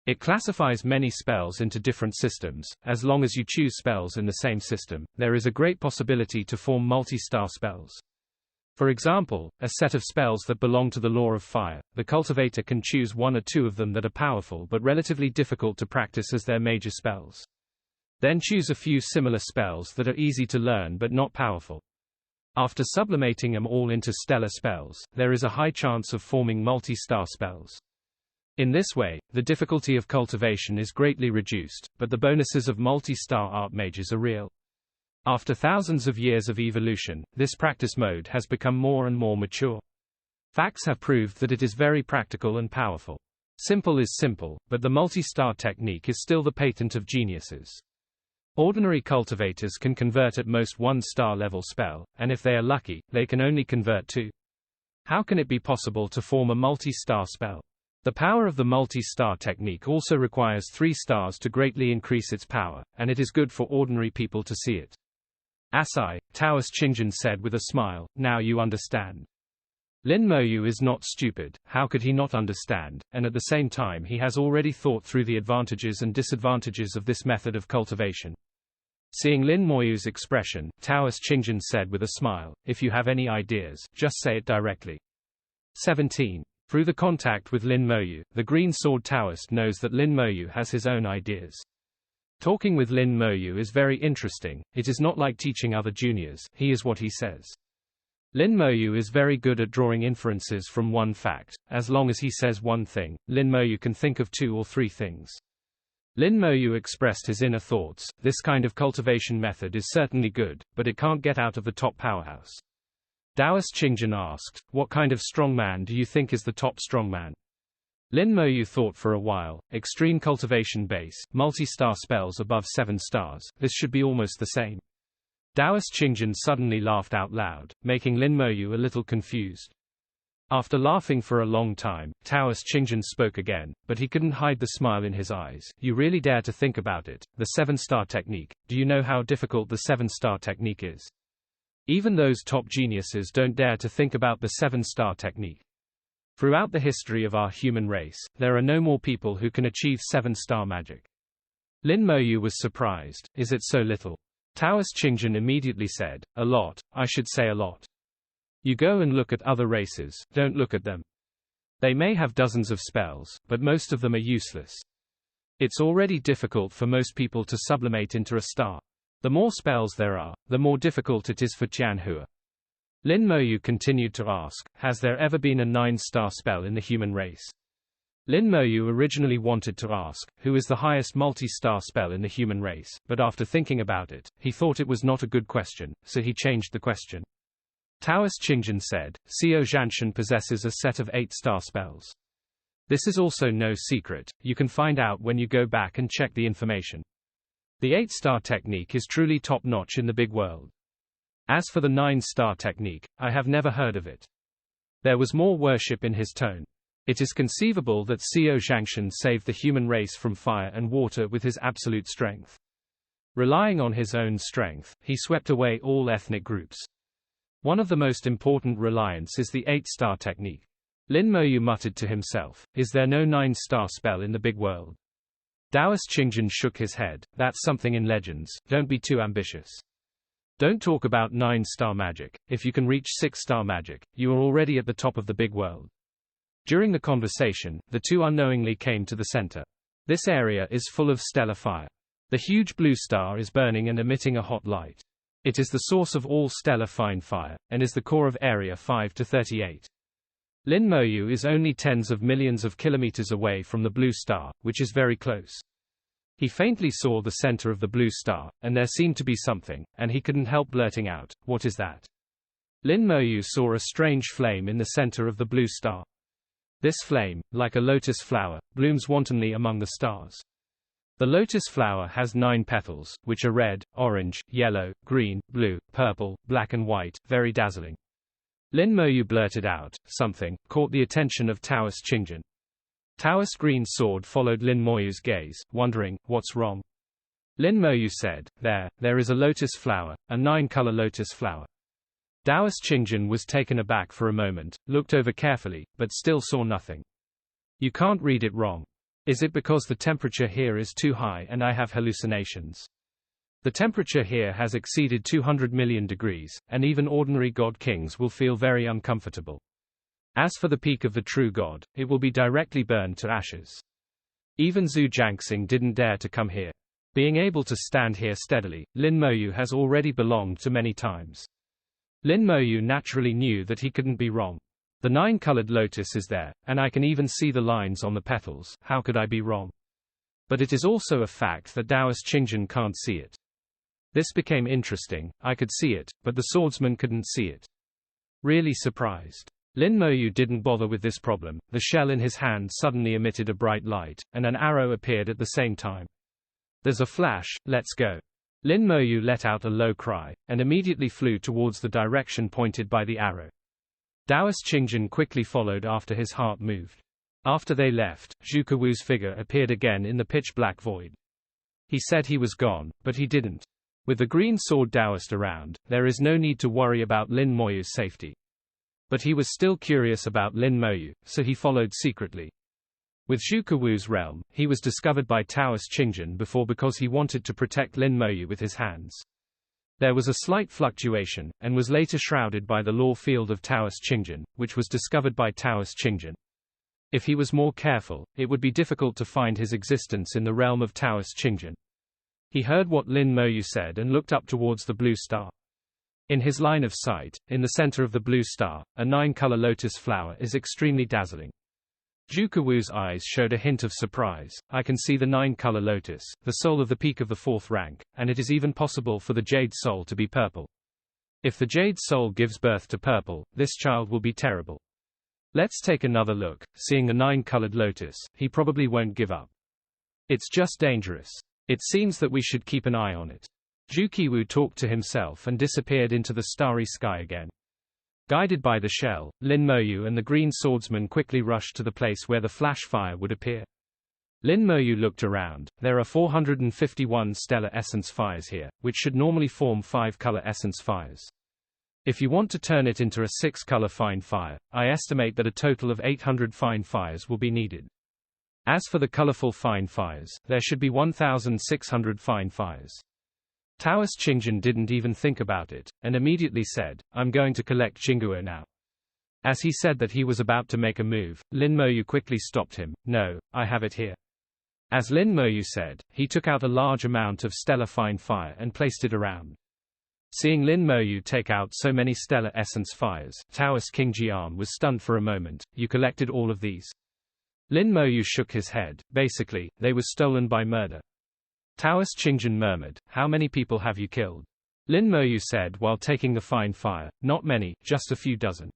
It classifies many spells into different systems. As long as you choose spells in the same system, there is a great possibility to form multi-star spells. For example, a set of spells that belong to the law of fire, the cultivator can choose one or two of them that are powerful but relatively difficult to practice as their major spells. Then choose a few similar spells that are easy to learn but not powerful. After sublimating them all into stellar spells, there is a high chance of forming multi-star spells. In this way, the difficulty of cultivation is greatly reduced, but the bonuses of multi-star archmages are real. After thousands of years of evolution, this practice mode has become more and more mature. Facts have proved that it is very practical and powerful. Simple is simple, but the multi-star technique is still the patent of geniuses. Ordinary cultivators can convert at most one-star level spell, and if they are lucky, they can only convert 2. How can it be possible to form a multi-star spell? The power of the multi-star technique also requires 3 stars to greatly increase its power, and it is good for ordinary people to see it. Asai, Taoist Qingjin said with a smile, now you understand. Lin Moyu is not stupid, how could he not understand, and at the same time he has already thought through the advantages and disadvantages of this method of cultivation. Seeing Lin Moyu's expression, Taoist Qingjin said with a smile, if you have any ideas, just say it directly. 17. Through the contact with Lin Moyu, the Green Sword Taoist knows that Lin Moyu has his own ideas. Talking with Lin Moyu is very interesting, it is not like teaching other juniors, he is what he says. Lin Moyu is very good at drawing inferences from one fact. As long as he says one thing, Lin Moyu can think of 2 or 3 things. Lin Moyu expressed his inner thoughts, this kind of cultivation method is certainly good, but it can't get out of the top powerhouse. Taoist Qingjin asked, what kind of strongman do you think is the top strongman? Lin Moyu thought for a while, extreme cultivation base, multi-star spells above 7 stars, this should be almost the same. Taoist Qingjin suddenly laughed out loud, making Lin Moyu a little confused. After laughing for a long time, Taoist Qingjin spoke again, but he couldn't hide the smile in his eyes. You really dare to think about it, the 7-star technique, do you know how difficult the 7-star technique is? Even those top geniuses don't dare to think about the 7-star technique. Throughout the history of our human race, there are no more people who can achieve 7-star magic. Lin Moyu was surprised, is it so little? Taoist Qingjin immediately said, a lot, I should say a lot. You go and look at other races, don't look at them. They may have dozens of spells, but most of them are useless. It's already difficult for most people to sublimate into a star. The more spells there are, the more difficult it is for Tianhua. Lin Moyu continued to ask, has there ever been a 9-star spell in the human race? Lin Moyu originally wanted to ask, who is the highest multi-star spell in the human race, but after thinking about it, he thought it was not a good question, so he changed the question. Taoist Qingjin said, Xiao Zhanshan possesses a set of 8-star spells. This is also no secret, you can find out when you go back and check the information. The 8-star technique is truly top-notch in the big world. As for the 9-star technique, I have never heard of it. There was more worship in his tone. It is conceivable that Xiao Zhangshan saved the human race from fire and water with his absolute strength. Relying on his own strength, he swept away all ethnic groups. One of the most important reliance is the 8-star technique. Lin Moyu muttered to himself, is there no 9-star spell in the big world? Taoist Qingjin shook his head, that's something in legends, don't be too ambitious. Don't talk about 9-star magic, if you can reach 6-star magic, you are already at the top of the big world. During the conversation, the two unknowingly came to the center. This area is full of stellar fire. The huge blue star is burning and emitting a hot light. It is the source of all stellar fine fire, and is the core of Area 5 to 38. Lin Moyu is only tens of millions of kilometers away from the blue star, which is very close. He faintly saw the center of the blue star, and there seemed to be something, and he couldn't help blurting out, what is that? Lin Moyu saw a strange flame in the center of the blue star. This flame, like a lotus flower, blooms wantonly among the stars. The lotus flower has 9 petals, which are red, orange, yellow, green, blue, purple, black and white, very dazzling. Lin Moyu blurted out, something, caught the attention of Taoist Qingjin. Taoist Green Sword followed Lin Moyu's gaze, wondering, what's wrong? Lin Moyu said, there is a lotus flower, a 9-color lotus flower. Taoist Qingjin was taken aback for a moment, looked over carefully, but still saw nothing. You can't read it wrong. Is it because the temperature here is too high and I have hallucinations? The temperature here has exceeded 200 million degrees, and even ordinary god kings will feel very uncomfortable. As for the peak of the true god, it will be directly burned to ashes. Even Zhu Jiangxing didn't dare to come here. Being able to stand here steadily, Lin Moyu has already belonged to many times. Lin Moyu naturally knew that he couldn't be wrong. The 9-colored lotus is there, and I can even see the lines on the petals. How could I be wrong? But it is also a fact that Taoist Qingjun can't see it. This became interesting. I could see it, but the swordsman couldn't see it. Really surprised. Lin Moyu didn't bother with this problem. The shell in his hand suddenly emitted a bright light, and an arrow appeared at the same time. There's a flash, let's go. Lin Moyu let out a low cry, and immediately flew towards the direction pointed by the arrow. Taoist Qingjun quickly followed after his heart moved. After they left, Zhu Kewu's figure appeared again in the pitch-black void. He said he was gone, but he didn't. With the green sword Taoist around, there is no need to worry about Lin Moyu's safety. But he was still curious about Lin Moyu, so he followed secretly. With Zhu Kewu's realm, he was discovered by Taoist Qingjun before because he wanted to protect Lin Moyu with his hands. There was a slight fluctuation, and was later shrouded by the law field of Taoist Qingjun, which was discovered by Taoist Qingjun. If he was more careful, it would be difficult to find his existence in the realm of Taoist Qingjun. He heard what Lin Moyu said and looked up towards the blue star. In his line of sight, in the center of the blue star, a 9-color lotus flower is extremely dazzling. Zhu Kewu's eyes showed a hint of surprise. I can see the 9-color lotus, the soul of the peak of the 4th rank, and it is even possible for the jade soul to be purple. If the jade soul gives birth to purple, this child will be terrible. Let's take another look. Seeing the 9-colored lotus, he probably won't give up. It's just dangerous. It seems that we should keep an eye on it. Zhu Kewu talked to himself and disappeared into the starry sky again. Guided by the shell, Lin Moyu and the green swordsman quickly rushed to the place where the flash fire would appear. Lin Moyu looked around. There are 451 stellar essence fires here, which should normally form 5-color essence fires. If you want to turn it into a 6-color fine fire, I estimate that a total of 800 fine fires will be needed. As for the colorful fine fires, there should be 1,600 fine fires. Taoist Qingjun didn't even think about it, and immediately said, I'm going to collect Jingguo now. As he said that he was about to make a move, Lin Moyu quickly stopped him. No, I have it here. As Lin Moyu said, he took out a large amount of stellar fine fire and placed it around. Seeing Lin Moyu take out so many stellar essence fires, Taoist King Jian was stunned for a moment. You collected all of these? Lin Moyu shook his head. Basically, they were stolen by murder. Taoist Qingjun murmured, how many people have you killed? Lin Moyu said while taking the fine fire, not many, just a few dozen.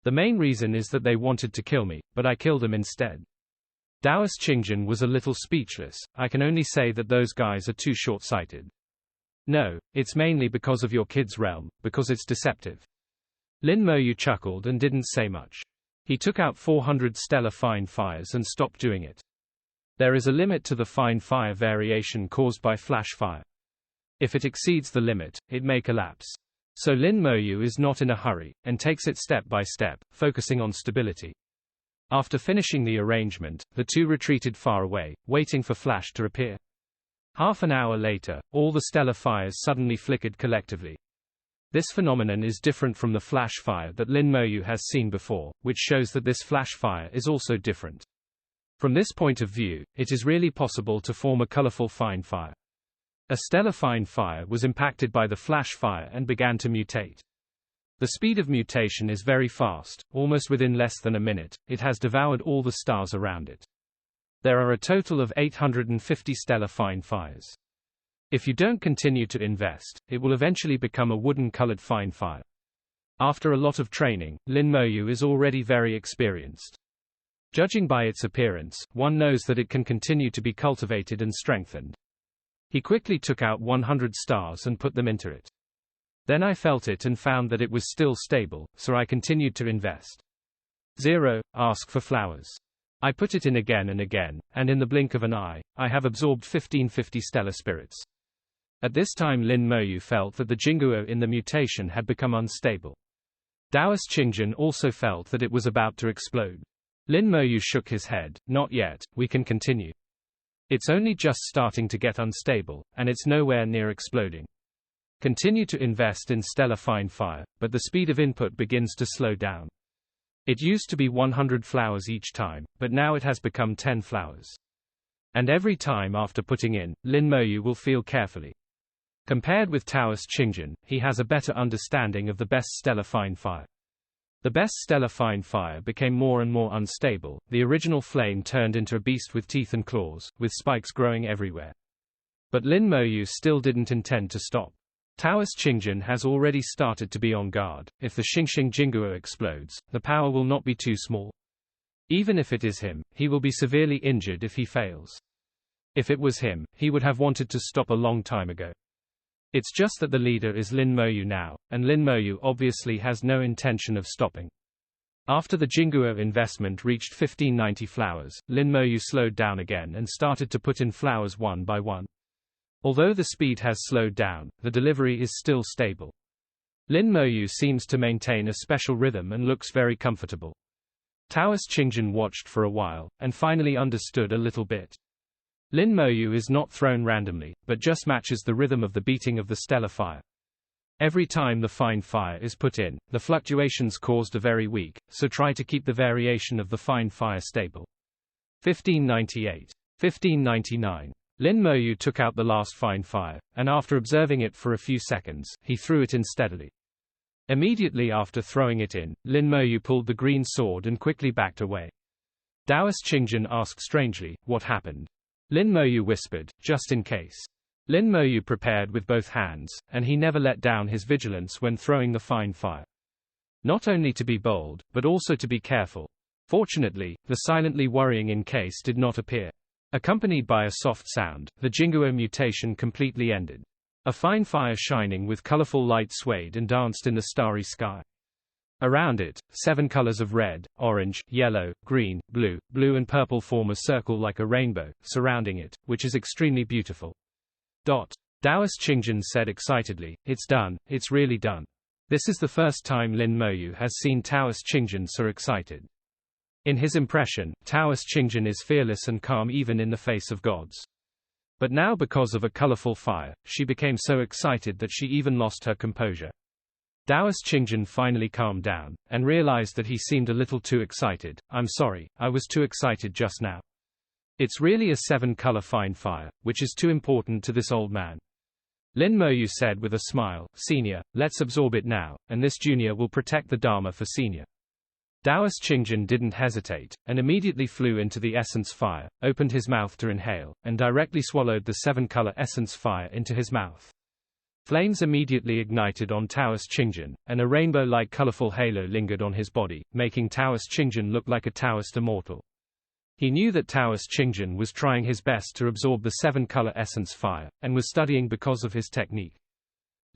The main reason is that they wanted to kill me, but I killed them instead. Taoist Qingjun was a little speechless. I can only say that those guys are too short-sighted. No, it's mainly because of your kid's realm, because it's deceptive. Lin Moyu chuckled and didn't say much. He took out 400 stellar fine fires and stopped doing it. There is a limit to the fine fire variation caused by flash fire. If it exceeds the limit, it may collapse. So Lin Moyu is not in a hurry, and takes it step by step, focusing on stability. After finishing the arrangement, the two retreated far away, waiting for flash to appear. Half an hour later, all the stellar fires suddenly flickered collectively. This phenomenon is different from the flash fire that Lin Moyu has seen before, which shows that this flash fire is also different. From this point of view, it is really possible to form a colorful fine fire. A stellar fine fire was impacted by the flash fire and began to mutate. The speed of mutation is very fast, almost within less than a minute. It has devoured all the stars around it. There are a total of 850 stellar fine fires. If you don't continue to invest, it will eventually become a wooden-colored fine fire. After a lot of training, Lin Moyu is already very experienced. Judging by its appearance, one knows that it can continue to be cultivated and strengthened. He quickly took out 100 stars and put them into it. Then I felt it and found that it was still stable, so I continued to invest. 0. Ask for flowers. I put it in again and again, and in the blink of an eye, I have absorbed 1550 stellar spirits. At this time Lin Moyu felt that the Jingguo in the mutation had become unstable. Taoist Qingjun also felt that it was about to explode. Lin Moyu shook his head. Not yet, we can continue. It's only just starting to get unstable, and it's nowhere near exploding. Continue to invest in stellar fine fire, but the speed of input begins to slow down. It used to be 100 flowers each time, but now it has become 10 flowers. And every time after putting in, Lin Moyu will feel carefully. Compared with Taoist Qingjin, he has a better understanding of the best stellar fine fire. The best stellar fine fire became more and more unstable. The original flame turned into a beast with teeth and claws, with spikes growing everywhere. But Lin Moyu still didn't intend to stop. Taoist Qingjin has already started to be on guard. If the Xingxing Jinguo explodes, the power will not be too small. Even if it is him, he will be severely injured if he fails. If it was him, he would have wanted to stop a long time ago. It's just that the leader is Lin Moyu now, and Lin Moyu obviously has no intention of stopping. After the Jinguo investment reached 1590 flowers, Lin Moyu slowed down again and started to put in flowers one by one. Although the speed has slowed down, the delivery is still stable. Lin Moyu seems to maintain a special rhythm and looks very comfortable. Taoist Qingjin watched for a while, and finally understood a little bit. Lin Moyu is not thrown randomly, but just matches the rhythm of the beating of the stellar fire. Every time the fine fire is put in, the fluctuations caused are very weak, so try to keep the variation of the fine fire stable. 1598. 1599. Lin Moyu took out the last fine fire, and after observing it for a few seconds, he threw it in steadily. Immediately after throwing it in, Lin Moyu pulled the green sword and quickly backed away. Taoist Qingjin asked strangely, "What happened?" Lin Moyu whispered, "Just in case." Lin Moyu prepared with both hands, and he never let down his vigilance when throwing the fine fire. Not only to be bold, but also to be careful. Fortunately, the silently worrying "in case" did not appear. Accompanied by a soft sound, the Jinguo mutation completely ended. A fine fire shining with colorful light swayed and danced in the starry sky. Around it, 7 colors of red, orange, yellow, green, blue, and purple form a circle like a rainbow, surrounding it, which is extremely beautiful. Taoist Qingjin said excitedly, "It's done, it's really done." This is the first time Lin Moyu has seen Taoist Qingjin so excited. In his impression, Taoist Qingjin is fearless and calm even in the face of gods. But now because of a colorful fire, she became so excited that she even lost her composure. Taoist Qingjin finally calmed down, and realized that he seemed a little too excited. "I'm sorry, I was too excited just now. It's really a 7-color fine fire, which is too important to this old man." Lin Moyu said with a smile, "Senior, let's absorb it now, and this junior will protect the Dharma for senior." Taoist Qingjin didn't hesitate, and immediately flew into the essence fire, opened his mouth to inhale, and directly swallowed the 7-color essence fire into his mouth. Flames immediately ignited on Taoist Qingjin, and a rainbow-like colorful halo lingered on his body, making Taoist Qingjin look like a Taoist immortal. He knew that Taoist Qingjin was trying his best to absorb the 7-color essence fire, and was studying because of his technique.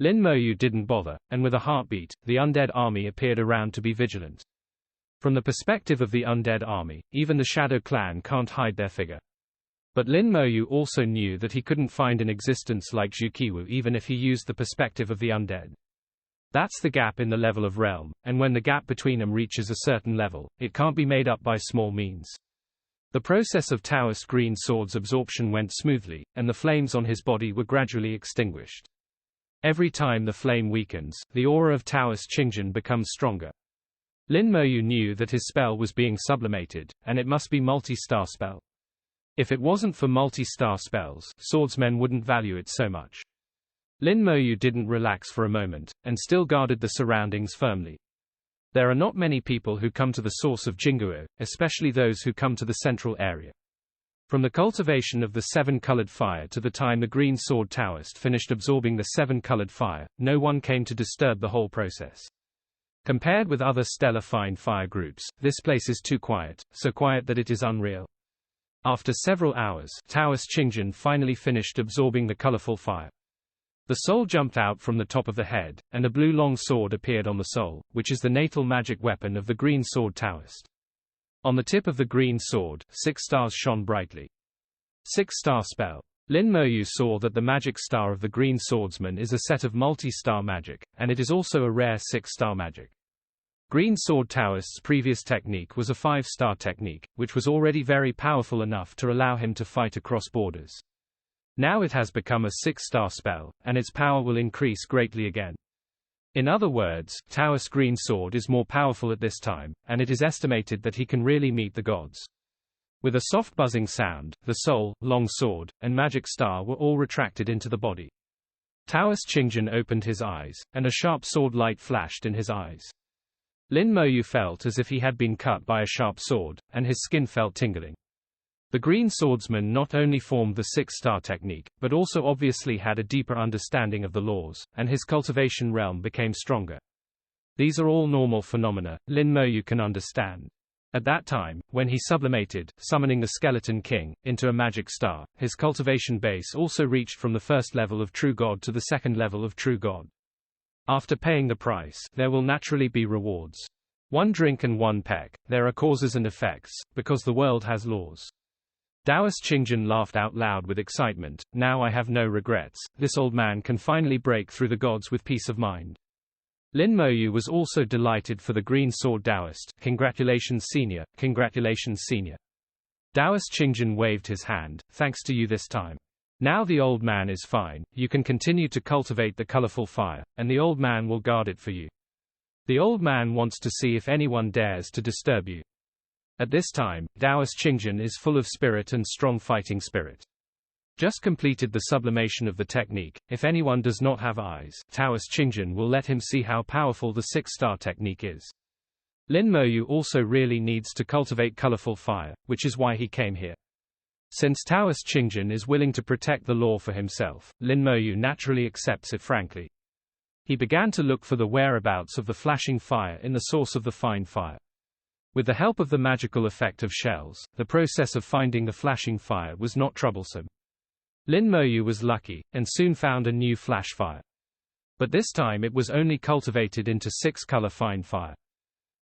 Lin Moyu didn't bother, and with a heartbeat, the undead army appeared around to be vigilant. From the perspective of the undead army, even the Shadow Clan can't hide their figure. But Lin Moyu also knew that he couldn't find an existence like Zhuqiwu even if he used the perspective of the undead. That's the gap in the level of realm, and when the gap between them reaches a certain level, it can't be made up by small means. The process of Taoist Green Sword's absorption went smoothly, and the flames on his body were gradually extinguished. Every time the flame weakens, the aura of Taoist Qingjin becomes stronger. Lin Moyu knew that his spell was being sublimated, and it must be multi-star spell. If it wasn't for multi-star spells, swordsmen wouldn't value it so much. Lin Moyu didn't relax for a moment, and still guarded the surroundings firmly. There are not many people who come to the source of Jinguo, especially those who come to the central area. From the cultivation of the 7-colored fire to the time the Green Sword Taoist finished absorbing the 7-colored fire, no one came to disturb the whole process. Compared with other stellar fine fire groups, this place is too quiet, so quiet that it is unreal. After several hours, Taoist Qingjin finally finished absorbing the colorful fire. The soul jumped out from the top of the head, and a blue long sword appeared on the soul, which is the natal magic weapon of the Green Sword Taoist. On the tip of the green sword, 6 stars shone brightly. 6-star spell. Lin Moyu saw that the magic star of the Green Swordsman is a set of multi-star magic, and it is also a rare 6-star magic. Green Sword Taoist's previous technique was a 5-star technique, which was already very powerful enough to allow him to fight across borders. Now it has become a 6-star spell, and its power will increase greatly again. In other words, Taoist Green Sword is more powerful at this time, and it is estimated that he can really meet the gods. With a soft buzzing sound, the soul, long sword, and magic star were all retracted into the body. Taoist Qingjin opened his eyes, and a sharp sword light flashed in his eyes. Lin Moyu felt as if he had been cut by a sharp sword, and his skin felt tingling. The Green Swordsman not only formed the 6-star technique, but also obviously had a deeper understanding of the laws, and his cultivation realm became stronger. These are all normal phenomena, Lin Moyu can understand. At that time, when he sublimated, summoning the Skeleton King, into a magic star, his cultivation base also reached from the first level of True God to the second level of True God. After paying the price, there will naturally be rewards. One drink and one peck, there are causes and effects, because the world has laws. Taoist Qingjin laughed out loud with excitement. Now I have no regrets, this old man can finally break through the gods with peace of mind. Lin Moyu was also delighted for the Green Sword Taoist. Congratulations senior, congratulations senior. Taoist Qingjin waved his hand, thanks to you this time. Now the old man is fine, you can continue to cultivate the colorful fire, and the old man will guard it for you. The old man wants to see if anyone dares to disturb you. At this time, Taoist Qingjin is full of spirit and strong fighting spirit. Just completed the sublimation of the technique. If anyone does not have eyes, Taoist Qingjin will let him see how powerful the 6-star technique is. Lin Moyu also really needs to cultivate colorful fire, which is why he came here. Since Taoist Qingjin is willing to protect the law for himself, Lin Moyu naturally accepts it frankly. He began to look for the whereabouts of the flashing fire in the source of the fine fire. With the help of the magical effect of shells, the process of finding the flashing fire was not troublesome. Lin Moyu was lucky, and soon found a new flash fire. But this time it was only cultivated into 6-color fine fire.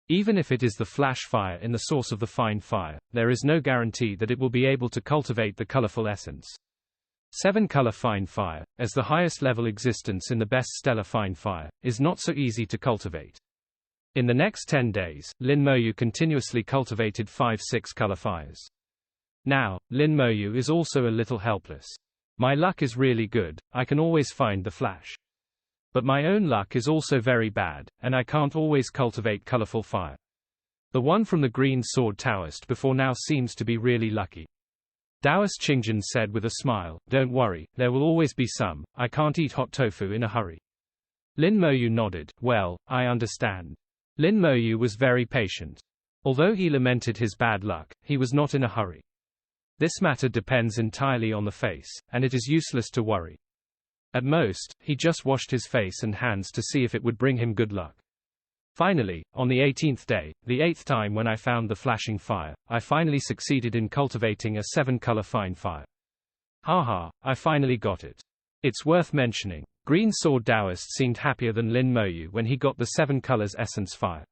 Even if it is the flash fire in the source of the fine fire, there is no guarantee that it will be able to cultivate the colorful essence. 7-color fine fire, as the highest level existence in the best stellar fine fire, is not so easy to cultivate. In the next 10 days, Lin Moyu continuously cultivated 5 6-color fires. Now, Lin Moyu is also a little helpless. My luck is really good, I can always find the flash. But my own luck is also very bad, and I can't always cultivate colorful fire. The one from the Green Sword Taoist before now seems to be really lucky. Taoist Qingjin said with a smile, don't worry, there will always be some, I can't eat hot tofu in a hurry. Lin Moyu nodded, well, I understand. Lin Moyu was very patient. Although he lamented his bad luck, he was not in a hurry. This matter depends entirely on the face, and it is useless to worry. At most, he just washed his face and hands to see if it would bring him good luck. Finally, on the 18th day, the 8th time when I found the flashing fire, I finally succeeded in cultivating a 7-color fine fire. Haha, I finally got it. It's worth mentioning. Green Sword Taoist seemed happier than Lin Moyu when he got the 7 colors essence fire.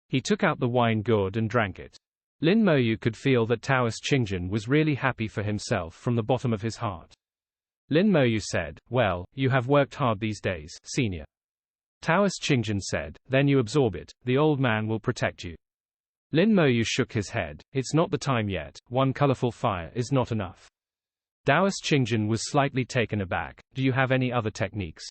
He took out the wine gourd and drank it. Lin Moyu could feel that Taoist Qingjin was really happy for himself from the bottom of his heart. Lin Moyu said, well, you have worked hard these days, senior. Taoist Qingjin said, then you absorb it, the old man will protect you. Lin Moyu shook his head, it's not the time yet, one colorful fire is not enough. Taoist Qingjin was slightly taken aback, do you have any other techniques?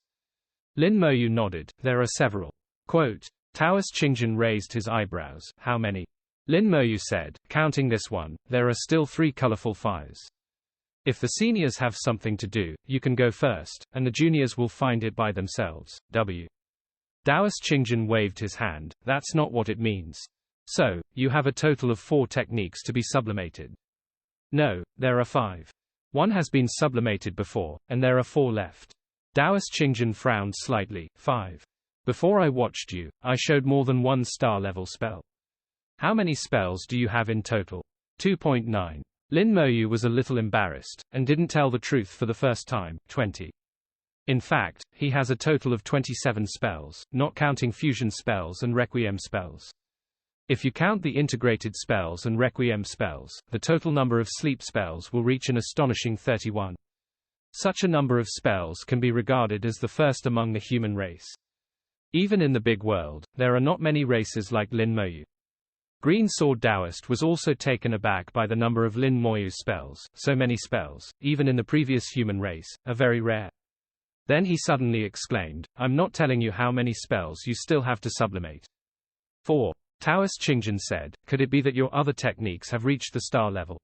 Lin Moyu nodded, there are several. Quote, Taoist Qingjin raised his eyebrows, how many? Lin Moyu said, counting this one, there are still 3 colorful fires. If the seniors have something to do, you can go first, and the juniors will find it by themselves. W. Taoist Qingjin waved his hand, that's not what it means. So, you have a total of 4 techniques to be sublimated. No, there are 5. One has been sublimated before, and there are 4 left. Taoist Qingjin frowned slightly, 5. Before I watched you, I showed more than 1 star level spell. How many spells do you have in total? 2.9. Lin Moyu was a little embarrassed, and didn't tell the truth for the first time, 20. In fact, he has a total of 27 spells, not counting fusion spells and requiem spells. If you count the integrated spells and requiem spells, the total number of sleep spells will reach an astonishing 31. Such a number of spells can be regarded as the first among the human race. Even in the big world, there are not many races like Lin Moyu. Green Sword Taoist was also taken aback by the number of Lin Moyu's spells. So many spells, even in the previous human race, are very rare. Then he suddenly exclaimed, "I'm not telling you how many spells you still have to sublimate." 4. Taoist Qingjin said, "Could it be that your other techniques have reached the star level?"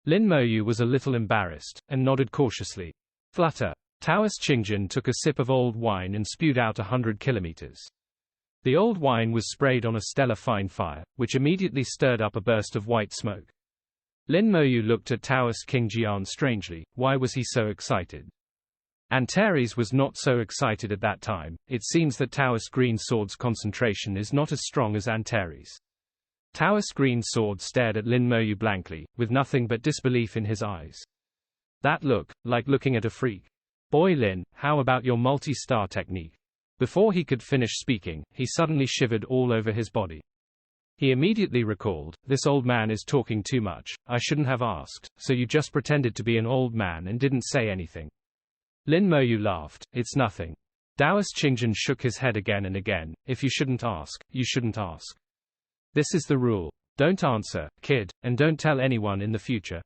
Lin Moyu was a little embarrassed, and nodded cautiously. Flutter. Taoist Qingjin took a sip of old wine and spewed out 100 kilometers. The old wine was sprayed on a stellar fine fire, which immediately stirred up a burst of white smoke. Lin Moyu looked at Taoist King Jian strangely. Why was he so excited? Antares was not so excited at that time. It seems that Taoist Green Sword's concentration is not as strong as Antares. Taoist Green Sword stared at Lin Moyu blankly, with nothing but disbelief in his eyes. That look, like looking at a freak. "Boy Lin, how about your multi-star technique?" Before he could finish speaking, he suddenly shivered all over his body. He immediately recalled, "This old man is talking too much. I shouldn't have asked, so you just pretended to be an old man and didn't say anything." Lin Moyu laughed, "It's nothing." Taoist Qingjin shook his head again and again. "If you shouldn't ask, you shouldn't ask. This is the rule. Don't answer, kid, and don't tell anyone in the future.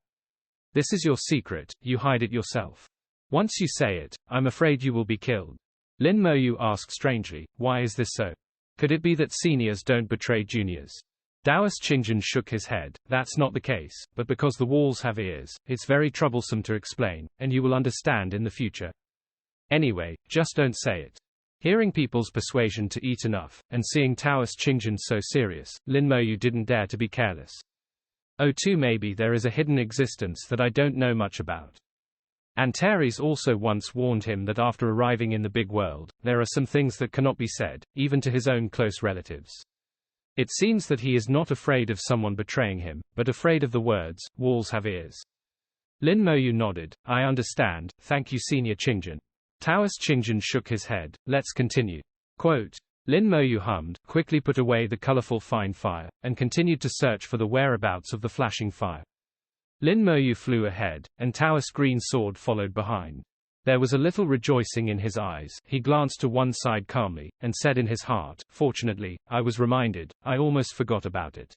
This is your secret, you hide it yourself. Once you say it, I'm afraid you will be killed." Lin Moyu asked strangely, "Why is this so? Could it be that seniors don't betray juniors?" Taoist Qingjin shook his head. "That's not the case, but because the walls have ears, it's very troublesome to explain, and you will understand in the future. Anyway, just don't say it." Hearing people's persuasion to eat enough, and seeing Taoist Qingjin so serious, Lin Moyu didn't dare to be careless. "Oh, too, maybe there is a hidden existence that I don't know much about. Antares also once warned him that after arriving in the big world, there are some things that cannot be said, even to his own close relatives. It seems that he is not afraid of someone betraying him, but afraid of the words, 'Walls have ears.'" Lin Moyu nodded. "I understand, thank you Senior Qingjin." Taoist Qingjin shook his head. "Let's continue." Quote, Lin Moyu hummed, quickly put away the colorful fine fire, and continued to search for the whereabouts of the flashing fire. Lin Moyu flew ahead, and Taoist Green Sword followed behind. There was a little rejoicing in his eyes. He glanced to one side calmly, and said in his heart, "Fortunately, I was reminded, I almost forgot about it.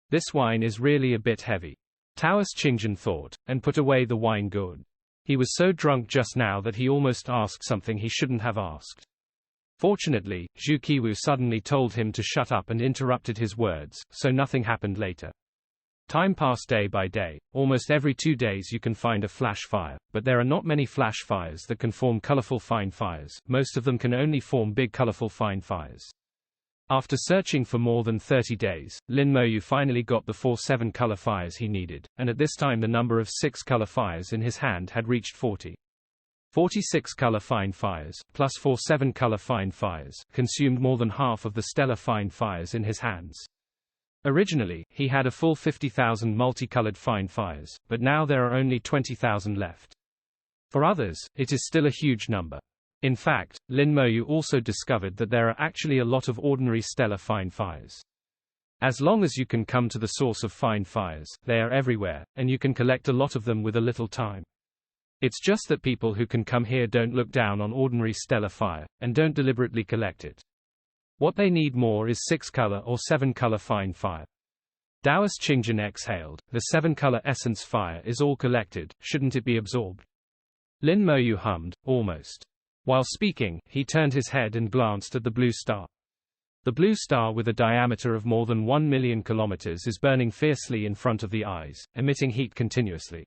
This wine is really a bit heavy." Taoist Qingjin thought, and put away the wine gourd. He was so drunk just now that he almost asked something he shouldn't have asked. Fortunately, Zhu Qiwu suddenly told him to shut up and interrupted his words, so nothing happened later. Time passed day by day. Almost every 2 days you can find a flash fire, but there are not many flash fires that can form colorful fine fires. Most of them can only form big colorful fine fires. After searching for more than 30 days, Lin Moyu finally got the 4 7-color fires he needed, and at this time the number of 6-color fires in his hand had reached 40. 46-color fine fires, plus 4 7-color fine fires, consumed more than half of the stellar fine fires in his hands. Originally, he had a full 50,000 multicolored fine fires, but now there are only 20,000 left. For others, it is still a huge number. In fact, Lin Moyu also discovered that there are actually a lot of ordinary stellar fine fires. As long as you can come to the source of fine fires, they are everywhere, and you can collect a lot of them with a little time. It's just that people who can come here don't look down on ordinary stellar fire, and don't deliberately collect it. What they need more is 6-color or 7-color fine fire. Taoist Qingjin exhaled. The 7-color essence fire is all collected, shouldn't it be absorbed? Lin Moyu hummed, almost. While speaking, he turned his head and glanced at the blue star. The blue star with a diameter of more than 1 million kilometers is burning fiercely in front of the eyes, emitting heat continuously.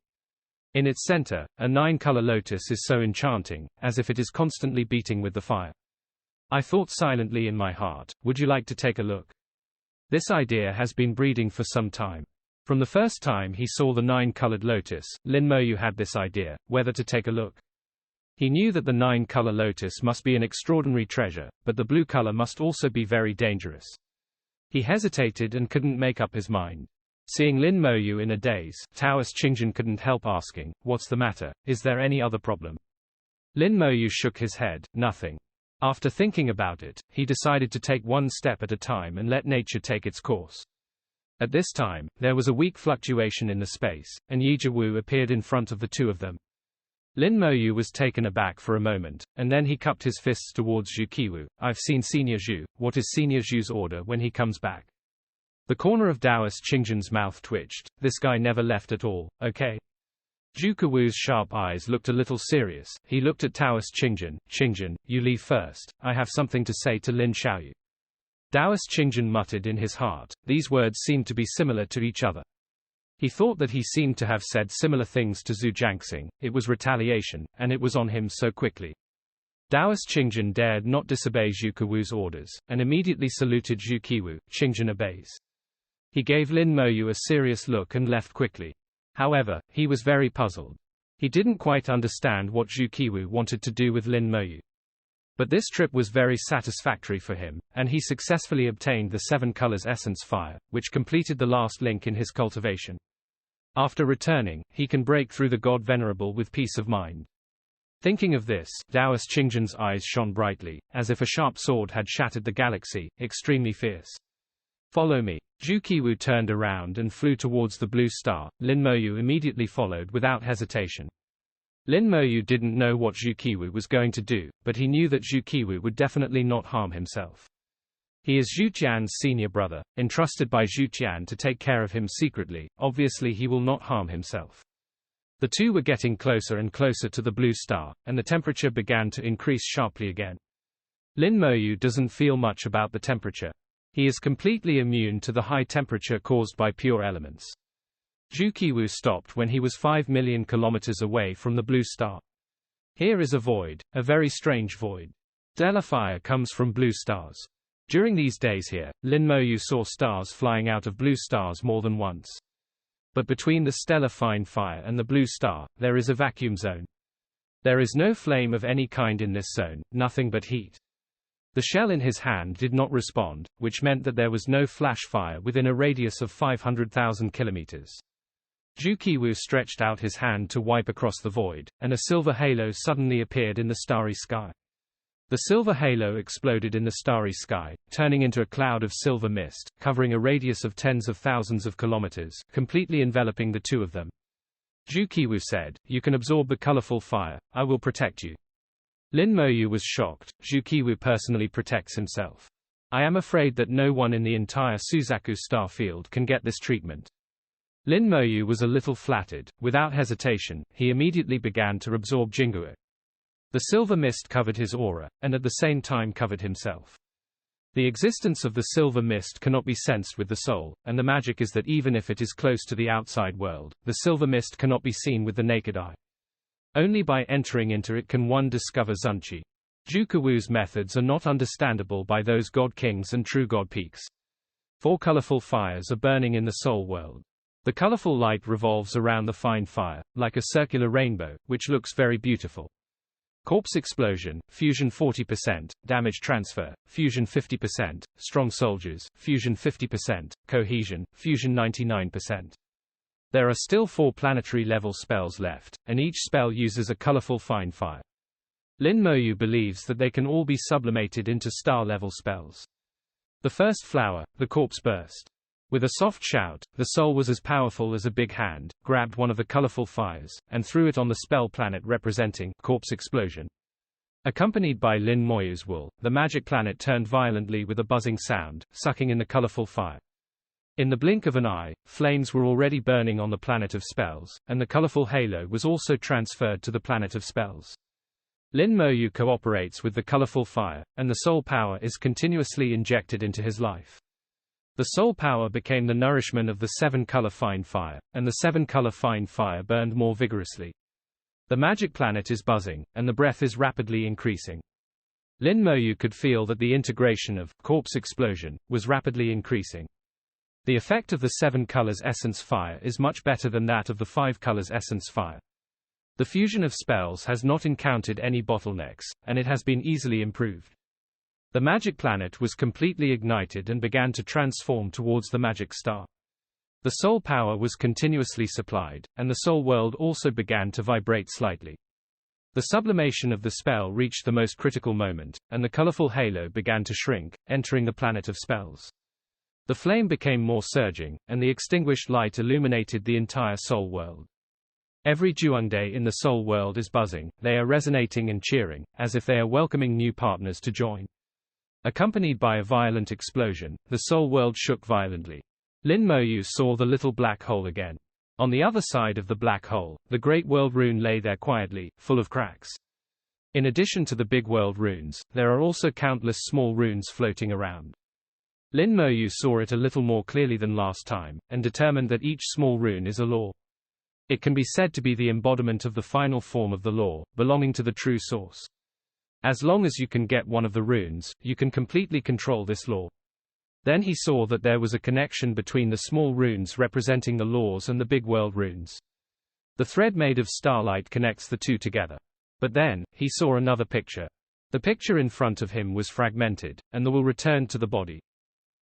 In its center, a 9-color lotus is so enchanting, as if it is constantly beating with the fire. I thought silently in my heart, would you like to take a look? This idea has been breeding for some time. From the first time he saw the 9-colored lotus, Lin Moyu had this idea, whether to take a look. He knew that the 9-color lotus must be an extraordinary treasure, but the blue color must also be very dangerous. He hesitated and couldn't make up his mind. Seeing Lin Moyu in a daze, Taoist Qingjin couldn't help asking, "What's the matter? Is there any other problem?" Lin Moyu shook his head, "Nothing." After thinking about it, he decided to take one step at a time and let nature take its course. At this time, there was a weak fluctuation in the space, and Yi Jiwu appeared in front of the two of them. Lin Moyu was taken aback for a moment, and then he cupped his fists towards Zhu Qiwu. I've seen Senior Zhu. What is Senior Zhu's order when he comes back? The corner of Taoist Qingjin's mouth twitched. This guy never left at all, okay? Zhu Qiwu's sharp eyes looked a little serious. He looked at Taoist Qingjin. Qingjin, you leave first. I have something to say to Lin Xiaoyu. Taoist Qingjin muttered in his heart. These words seemed to be similar to each other. He thought that he seemed to have said similar things to Zhu Jiangxing. It was retaliation, and it was on him so quickly. Taoist Qingjin dared not disobey Zhu Qiwu's orders, and immediately saluted Zhu Qiwu. Qingjin obeys. He gave Lin Moyu a serious look and left quickly. However, he was very puzzled. He didn't quite understand what Zhu Qiwu wanted to do with Lin Moyu. But this trip was very satisfactory for him, and he successfully obtained the Seven Colors Essence Fire, which completed the last link in his cultivation. After returning, he can break through the God Venerable with peace of mind. Thinking of this, Taoist Qingjin's eyes shone brightly, as if a sharp sword had shattered the galaxy, extremely fierce. Follow me. Zhu Qiwu turned around and flew towards the blue star. Lin Moyu immediately followed without hesitation. Lin Moyu didn't know what Zhu Qiwu was going to do, but he knew that Zhu Qiwu would definitely not harm himself. He is Zhu Tian's senior brother, entrusted by Zhu Tian to take care of him secretly. Obviously he will not harm himself. The two were getting closer and closer to the blue star, and the temperature began to increase sharply again. Lin Moyu doesn't feel much about the temperature. He is completely immune to the high temperature caused by pure elements. Zhu Qiwu stopped when he was 5 million kilometers away from the blue star. Here is a void, a very strange void. Stellar fire comes from blue stars. During these days here, Lin Moyu saw stars flying out of blue stars more than once. But between the stellar fine fire and the blue star, there is a vacuum zone. There is no flame of any kind in this zone, nothing but heat. The shell in his hand did not respond, which meant that there was no flash fire within a radius of 500,000 kilometers. Zhu Qiwu stretched out his hand to wipe across the void, and a silver halo suddenly appeared in the starry sky. The silver halo exploded in the starry sky, turning into a cloud of silver mist, covering a radius of tens of thousands of kilometers, completely enveloping the two of them. Zhu Qiwu said, "You can absorb the colorful fire, I will protect you." Lin Moyu was shocked. Zhu Qiwu personally protects himself. I am afraid that no one in the entire Suzaku star field can get this treatment. Lin Moyu was a little flattered. Without hesitation, he immediately began to absorb Jinguo. The silver mist covered his aura, and at the same time covered himself. The existence of the silver mist cannot be sensed with the soul, and the magic is that even if it is close to the outside world, the silver mist cannot be seen with the naked eye. Only by entering into it can one discover Zunqi. Zhu Qiwu's methods are not understandable by those god kings and true god peaks. 4 colorful fires are burning in the soul world. The colorful light revolves around the fine fire, like a circular rainbow, which looks very beautiful. Corpse explosion, fusion 40%, damage transfer, fusion 50%, strong soldiers, fusion 50%, cohesion, fusion 99%. There are still 4 planetary level spells left, and each spell uses a colorful fine fire. Lin Moyu believes that they can all be sublimated into star level spells. The first flower, the corpse burst. With a soft shout, the soul was as powerful as a big hand, grabbed one of the colorful fires, and threw it on the spell planet representing corpse explosion. Accompanied by Lin Moyu's wool, the magic planet turned violently with a buzzing sound, sucking in the colorful fire. In the blink of an eye, flames were already burning on the planet of spells, and the colorful halo was also transferred to the planet of spells. Lin Moyu cooperates with the colorful fire, and the soul power is continuously injected into his life. The soul power became the nourishment of the 7-color fine fire, and the 7-color fine fire burned more vigorously. The magic planet is buzzing, and the breath is rapidly increasing. Lin Moyu could feel that the integration of corpse explosion was rapidly increasing. The effect of the 7 colors essence fire is much better than that of the 5 colors essence fire. The fusion of spells has not encountered any bottlenecks, and it has been easily improved. The magic planet was completely ignited and began to transform towards the magic star. The soul power was continuously supplied, and the soul world also began to vibrate slightly. The sublimation of the spell reached the most critical moment, and the colorful halo began to shrink, entering the planet of spells. The flame became more surging, and the extinguished light illuminated the entire soul world. Every Juungde in the soul world is buzzing, they are resonating and cheering, as if they are welcoming new partners to join. Accompanied by a violent explosion, the soul world shook violently. Lin Moyu saw the little black hole again. On the other side of the black hole, the Great World Rune lay there quietly, full of cracks. In addition to the big world runes, there are also countless small runes floating around. Lin Moyu saw it a little more clearly than last time, and determined that each small rune is a law. It can be said to be the embodiment of the final form of the law, belonging to the true source. As long as you can get one of the runes, you can completely control this law. Then he saw that there was a connection between the small runes representing the laws and the big world runes. The thread made of starlight connects the two together. But then, he saw another picture. The picture in front of him was fragmented, and the will returned to the body.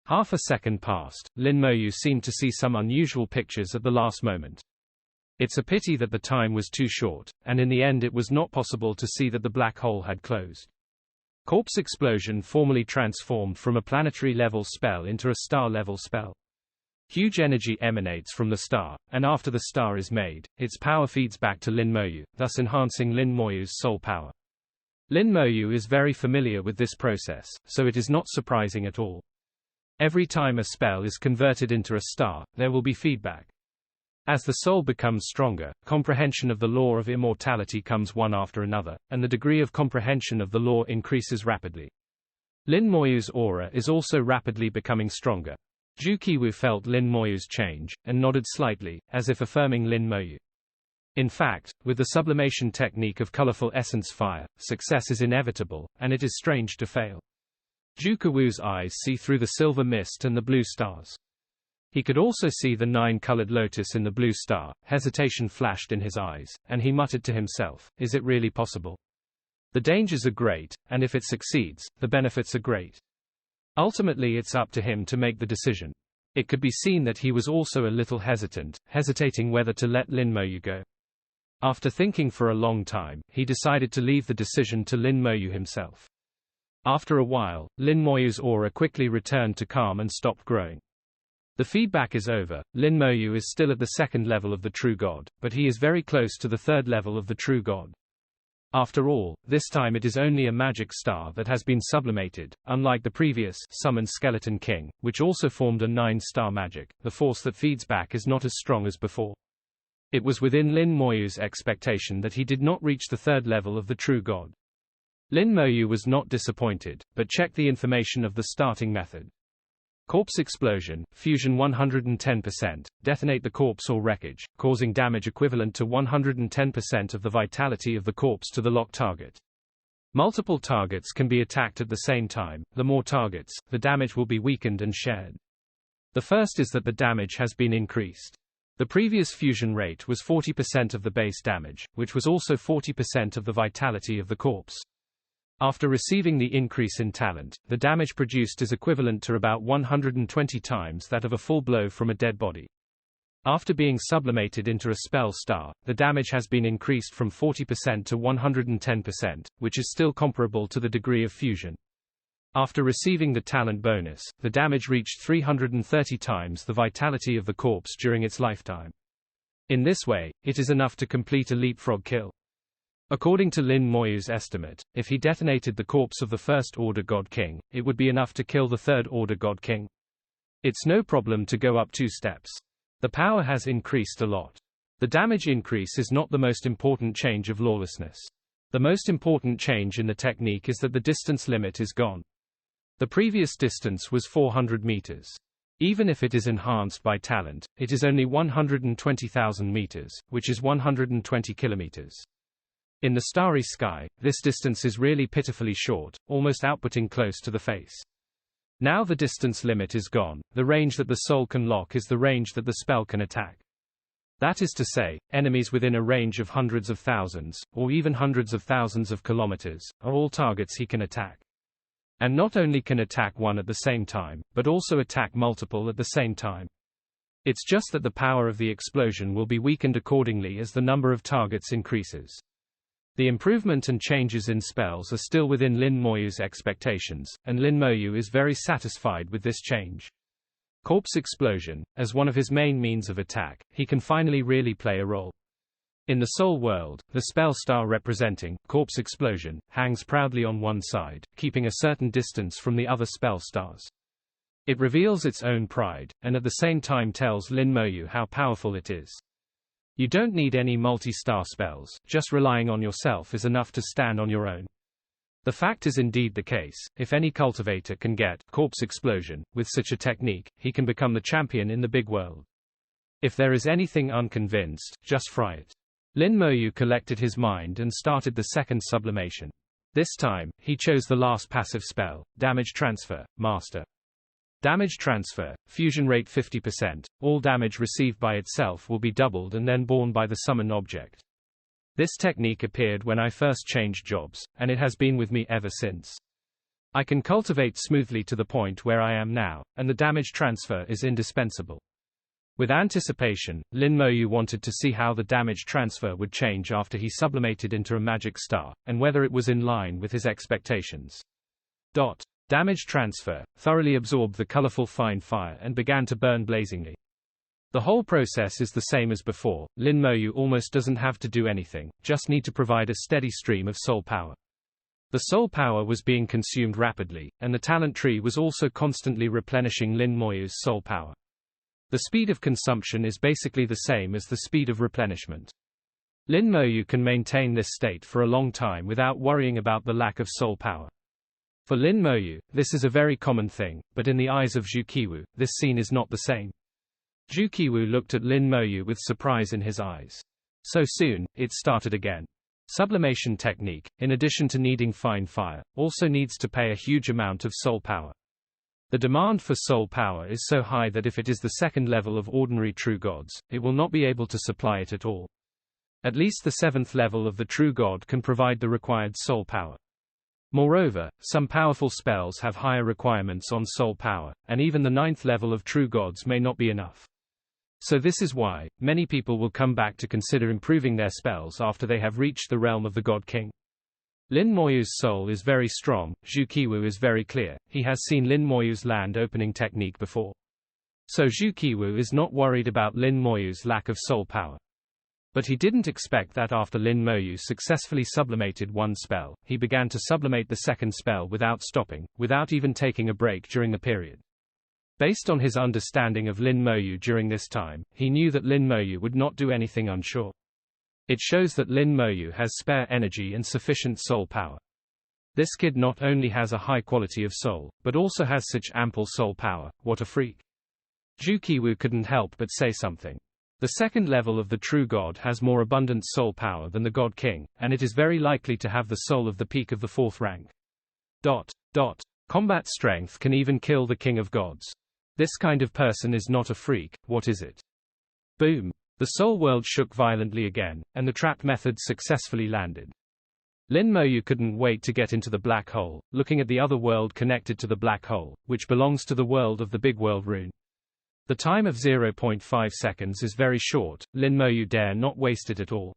Half a second passed. Lin Moyu seemed to see some unusual pictures at the last moment. It's a pity that the time was too short, and in the end it was not possible to see that the black hole had closed. Corpse explosion formally transformed from a planetary-level spell into a star-level spell. Huge energy emanates from the star, and after the star is made, its power feeds back to Lin Moyu, thus enhancing Lin Moyu's soul power. Lin Moyu is very familiar with this process, so it is not surprising at all. Every time a spell is converted into a star, there will be feedback. As the soul becomes stronger, comprehension of the law of immortality comes one after another, and the degree of comprehension of the law increases rapidly. Lin Moyu's aura is also rapidly becoming stronger. Zhu Qiwu felt Lin Moyu's change, and nodded slightly, as if affirming Lin Moyu. In fact, with the sublimation technique of colorful essence fire, success is inevitable, and it is strange to fail. Zhu Qiwu's eyes see through the silver mist and the blue stars. He could also see the 9-colored lotus in the blue star. Hesitation flashed in his eyes, and he muttered to himself, "Is it really possible? The dangers are great, and if it succeeds, the benefits are great." Ultimately it's up to him to make the decision. It could be seen that he was also a little hesitating whether to let Lin Moyu go. After thinking for a long time, he decided to leave the decision to Lin Moyu himself. After a while, Lin Moyu's aura quickly returned to calm and stopped growing. The feedback is over. Lin Moyu is still at the second level of the true God, but he is very close to the third level of the true God. After all, this time it is only a magic star that has been sublimated, unlike the previous summoned Skeleton King, which also formed a 9-star magic. The force that feeds back is not as strong as before. It was within Lin Moyu's expectation that he did not reach the third level of the true God. Lin Moyu was not disappointed, but checked the information of the starting method. Corpse explosion, fusion 110%, detonate the corpse or wreckage, causing damage equivalent to 110% of the vitality of the corpse to the locked target. Multiple targets can be attacked at the same time. The more targets, the damage will be weakened and shared. The first is that the damage has been increased. The previous fusion rate was 40% of the base damage, which was also 40% of the vitality of the corpse. After receiving the increase in talent, the damage produced is equivalent to about 120 times that of a full blow from a dead body. After being sublimated into a spell star, the damage has been increased from 40% to 110%, which is still comparable to the degree of fusion. After receiving the talent bonus, the damage reached 330 times the vitality of the corpse during its lifetime. In this way, it is enough to complete a leapfrog kill. According to Lin Moyu's estimate, if he detonated the corpse of the First-Order God King, it would be enough to kill the Third-Order God King. It's no problem to go up 2 steps. The power has increased a lot. The damage increase is not the most important change of lawlessness. The most important change in the technique is that the distance limit is gone. The previous distance was 400 meters. Even if it is enhanced by talent, it is only 120,000 meters, which is 120 kilometers. In the starry sky, this distance is really pitifully short, almost outputting close to the face. Now the distance limit is gone, the range that the soul can lock is the range that the spell can attack. That is to say, enemies within a range of hundreds of thousands, or even hundreds of thousands of kilometers, are all targets he can attack. And not only can attack one at the same time, but also attack multiple at the same time. It's just that the power of the explosion will be weakened accordingly as the number of targets increases. The improvement and changes in spells are still within Lin Moyu's expectations, and Lin Moyu is very satisfied with this change. Corpse explosion, as one of his main means of attack, he can finally really play a role. In the soul world, the spell star representing corpse explosion hangs proudly on one side, keeping a certain distance from the other spell stars. It reveals its own pride, and at the same time tells Lin Moyu how powerful it is. You don't need any multi-star spells, just relying on yourself is enough to stand on your own. The fact is indeed the case, if any cultivator can get corpse explosion with such a technique, he can become the champion in the big world. If there is anything unconvinced, just fry it. Lin Moyu collected his mind and started the second sublimation. This time, he chose the last passive spell, Damage Transfer, Master. Damage Transfer, fusion rate 50%, all damage received by itself will be doubled and then borne by the summon object. This technique appeared when I first changed jobs, and it has been with me ever since. I can cultivate smoothly to the point where I am now, and the damage transfer is indispensable. With anticipation, Lin Moyu wanted to see how the damage transfer would change after he sublimated into a magic star, and whether it was in line with his expectations. Damage transfer thoroughly absorbed the colorful fine fire and began to burn blazingly. The whole process is the same as before. Lin Moyu almost doesn't have to do anything, just need to provide a steady stream of soul power. The soul power was being consumed rapidly, and the talent tree was also constantly replenishing Lin Moyu's soul power. The speed of consumption is basically the same as the speed of replenishment. Lin Moyu can maintain this state for a long time without worrying about the lack of soul power. For Lin Moyu, this is a very common thing, but in the eyes of Zhu Qiwu, this scene is not the same. Zhu Qiwu looked at Lin Moyu with surprise in his eyes. So soon, it started again. Sublimation technique, in addition to needing fine fire, also needs to pay a huge amount of soul power. The demand for soul power is so high that if it is the second level of ordinary true gods, it will not be able to supply it at all. At least the seventh level of the true god can provide the required soul power. Moreover, some powerful spells have higher requirements on soul power, and even the ninth level of true gods may not be enough. So this is why many people will come back to consider improving their spells after they have reached the realm of the God King. Lin Moyu's soul is very strong. Zhu Qiwu is very clear, he has seen Lin Moyu's land opening technique before. So Zhu Qiwu is not worried about Lin Moyu's lack of soul power. But he didn't expect that after Lin Moyu successfully sublimated one spell, he began to sublimate the second spell without stopping, without even taking a break during the period. Based on his understanding of Lin Moyu during this time, he knew that Lin Moyu would not do anything unsure. It shows that Lin Moyu has spare energy and sufficient soul power. This kid not only has a high quality of soul, but also has such ample soul power. What a freak. Zhu Qiwu couldn't help but say something. The second level of the true god has more abundant soul power than the God King, and it is very likely to have the soul of the peak of the fourth rank. Combat strength can even kill the King of Gods. This kind of person is not a freak, what is it? Boom. The soul world shook violently again, and the trap method successfully landed. Lin Moyu couldn't wait to get into the black hole, looking at the other world connected to the black hole, which belongs to the world of the big world rune. The time of 0.5 seconds is very short. Lin Moyu dare not waste it at all.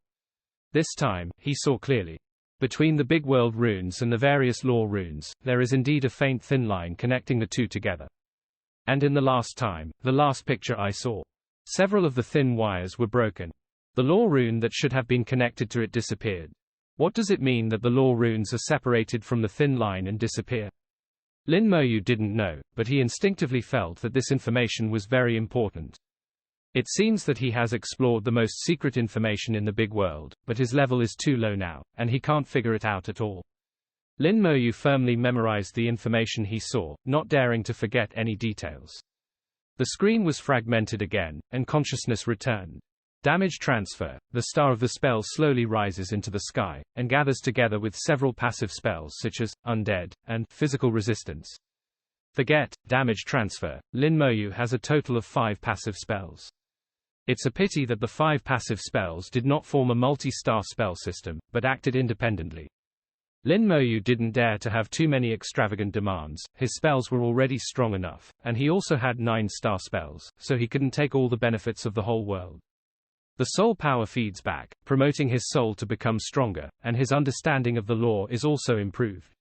This time, he saw clearly. Between the big world runes and the various law runes, there is indeed a faint thin line connecting the two together. And in the last picture I saw, several of the thin wires were broken. The law rune that should have been connected to it disappeared. What does it mean that the law runes are separated from the thin line and disappear? Lin Moyu didn't know, but he instinctively felt that this information was very important. It seems that he has explored the most secret information in the big world, but his level is too low now, and he can't figure it out at all. Lin Moyu firmly memorized the information he saw, not daring to forget any details. The screen was fragmented again, and consciousness returned. Damage transfer. The star of the spell slowly rises into the sky, and gathers together with several passive spells such as undead and physical resistance. Forget damage transfer. Lin Moyu has a total of 5 passive spells. It's a pity that the 5 passive spells did not form a multi-star spell system, but acted independently. Lin Moyu didn't dare to have too many extravagant demands. His spells were already strong enough, and he also had 9-star spells, so he couldn't take all the benefits of the whole world. The soul power feeds back, promoting his soul to become stronger, and his understanding of the law is also improved.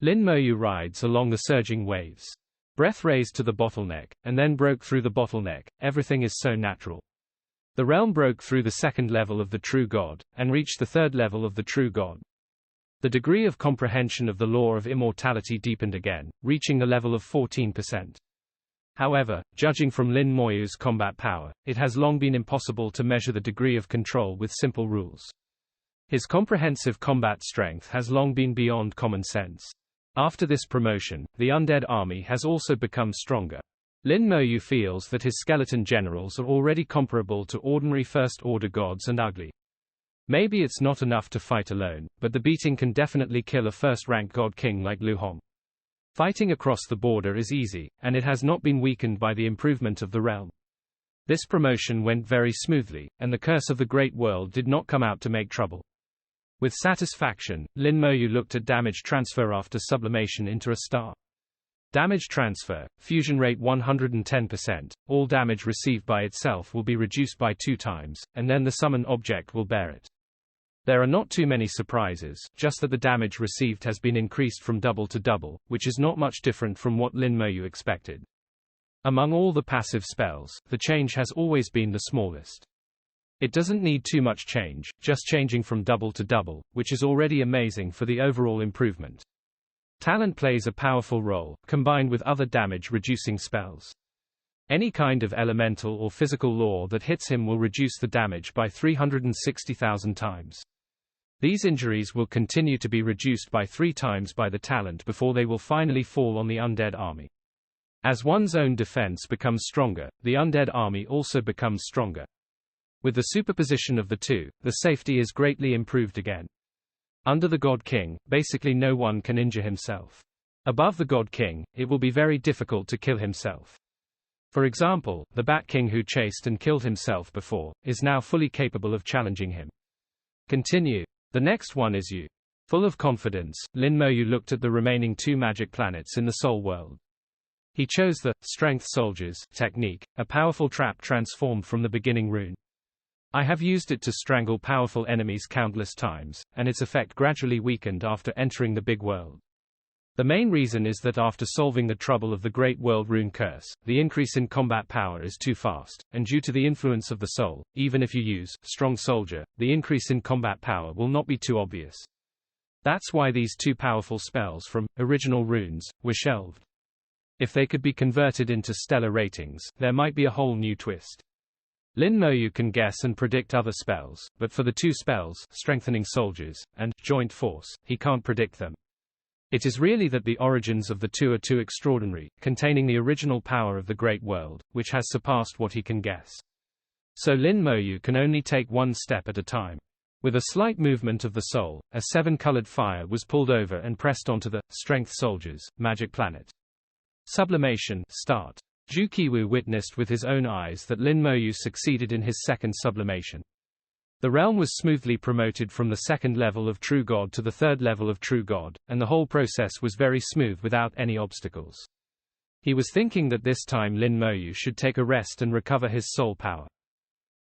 Lin Moyu rides along the surging waves. Breath raised to the bottleneck, and then broke through the bottleneck. Everything is so natural. The realm broke through the second level of the true God, and reached the third level of the true God. The degree of comprehension of the law of immortality deepened again, reaching the level of 14%. However, judging from Lin Moyu's combat power, it has long been impossible to measure the degree of control with simple rules. His comprehensive combat strength has long been beyond common sense. After this promotion, the undead army has also become stronger. Lin Moyu feels that his skeleton generals are already comparable to ordinary first-order gods and ugly. Maybe it's not enough to fight alone, but the beating can definitely kill a first-rank god king like Lu Hong. Fighting across the border is easy, and it has not been weakened by the improvement of the realm. This promotion went very smoothly, and the curse of the Great World did not come out to make trouble. With satisfaction, Lin Moyu looked at damage transfer after sublimation into a star. Damage transfer, fusion rate 110%, all damage received by itself will be reduced by 2 times, and then the summoned object will bear it. There are not too many surprises, just that the damage received has been increased from double to double, which is not much different from what Lin Moyu expected. Among all the passive spells, the change has always been the smallest. It doesn't need too much change, just changing from double to double, which is already amazing for the overall improvement. Talent plays a powerful role, combined with other damage-reducing spells. Any kind of elemental or physical law that hits him will reduce the damage by 360,000 times. These injuries will continue to be reduced by 3 times by the talent before they will finally fall on the undead army. As one's own defense becomes stronger, the undead army also becomes stronger. With the superposition of the two, the safety is greatly improved again. Under the God King, basically no one can injure himself. Above the God King, it will be very difficult to kill himself. For example, the Bat King who chased and killed himself before, is now fully capable of challenging him. Continue. The next one is you. Full of confidence, Lin Moyu looked at the remaining 2 magic planets in the Soul World. He chose the Strength Soldiers technique, a powerful trap transformed from the beginning rune. I have used it to strangle powerful enemies countless times, and its effect gradually weakened after entering the big world. The main reason is that after solving the trouble of the Great World Rune Curse, the increase in combat power is too fast, and due to the influence of the soul, even if you use Strong Soldier, the increase in combat power will not be too obvious. That's why these 2 powerful spells from original runes were shelved. If they could be converted into stellar ratings, there might be a whole new twist. Lin Moyu can guess and predict other spells, but for the 2 spells, Strengthening Soldiers, and Joint Force, he can't predict them. It is really that the origins of the 2 are too extraordinary, containing the original power of the Great World, which has surpassed what he can guess. So Lin Moyu can only take one step at a time. With a slight movement of the soul, a 7-colored fire was pulled over and pressed onto the Strength Soldiers magic planet. Sublimation start. Zhu Qiwu witnessed with his own eyes that Lin Moyu succeeded in his second sublimation. The realm was smoothly promoted from the 2nd level of True God to the 3rd level of True God, and the whole process was very smooth without any obstacles. He was thinking that this time Lin Moyu should take a rest and recover his soul power.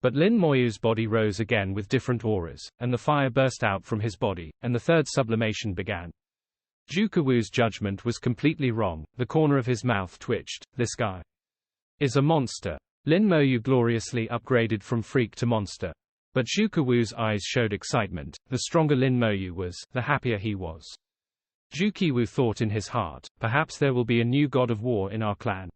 But Lin Moyu's body rose again with different auras, and the fire burst out from his body, and the 3rd sublimation began. Zhu Qiwu's judgment was completely wrong, the corner of his mouth twitched. This guy is a monster. Lin Moyu gloriously upgraded from freak to monster. But Zhu Qiwu's eyes showed excitement. The stronger Lin Moyu was, the happier he was. Zhu Qiwu thought in his heart, perhaps there will be a new god of war in our clan.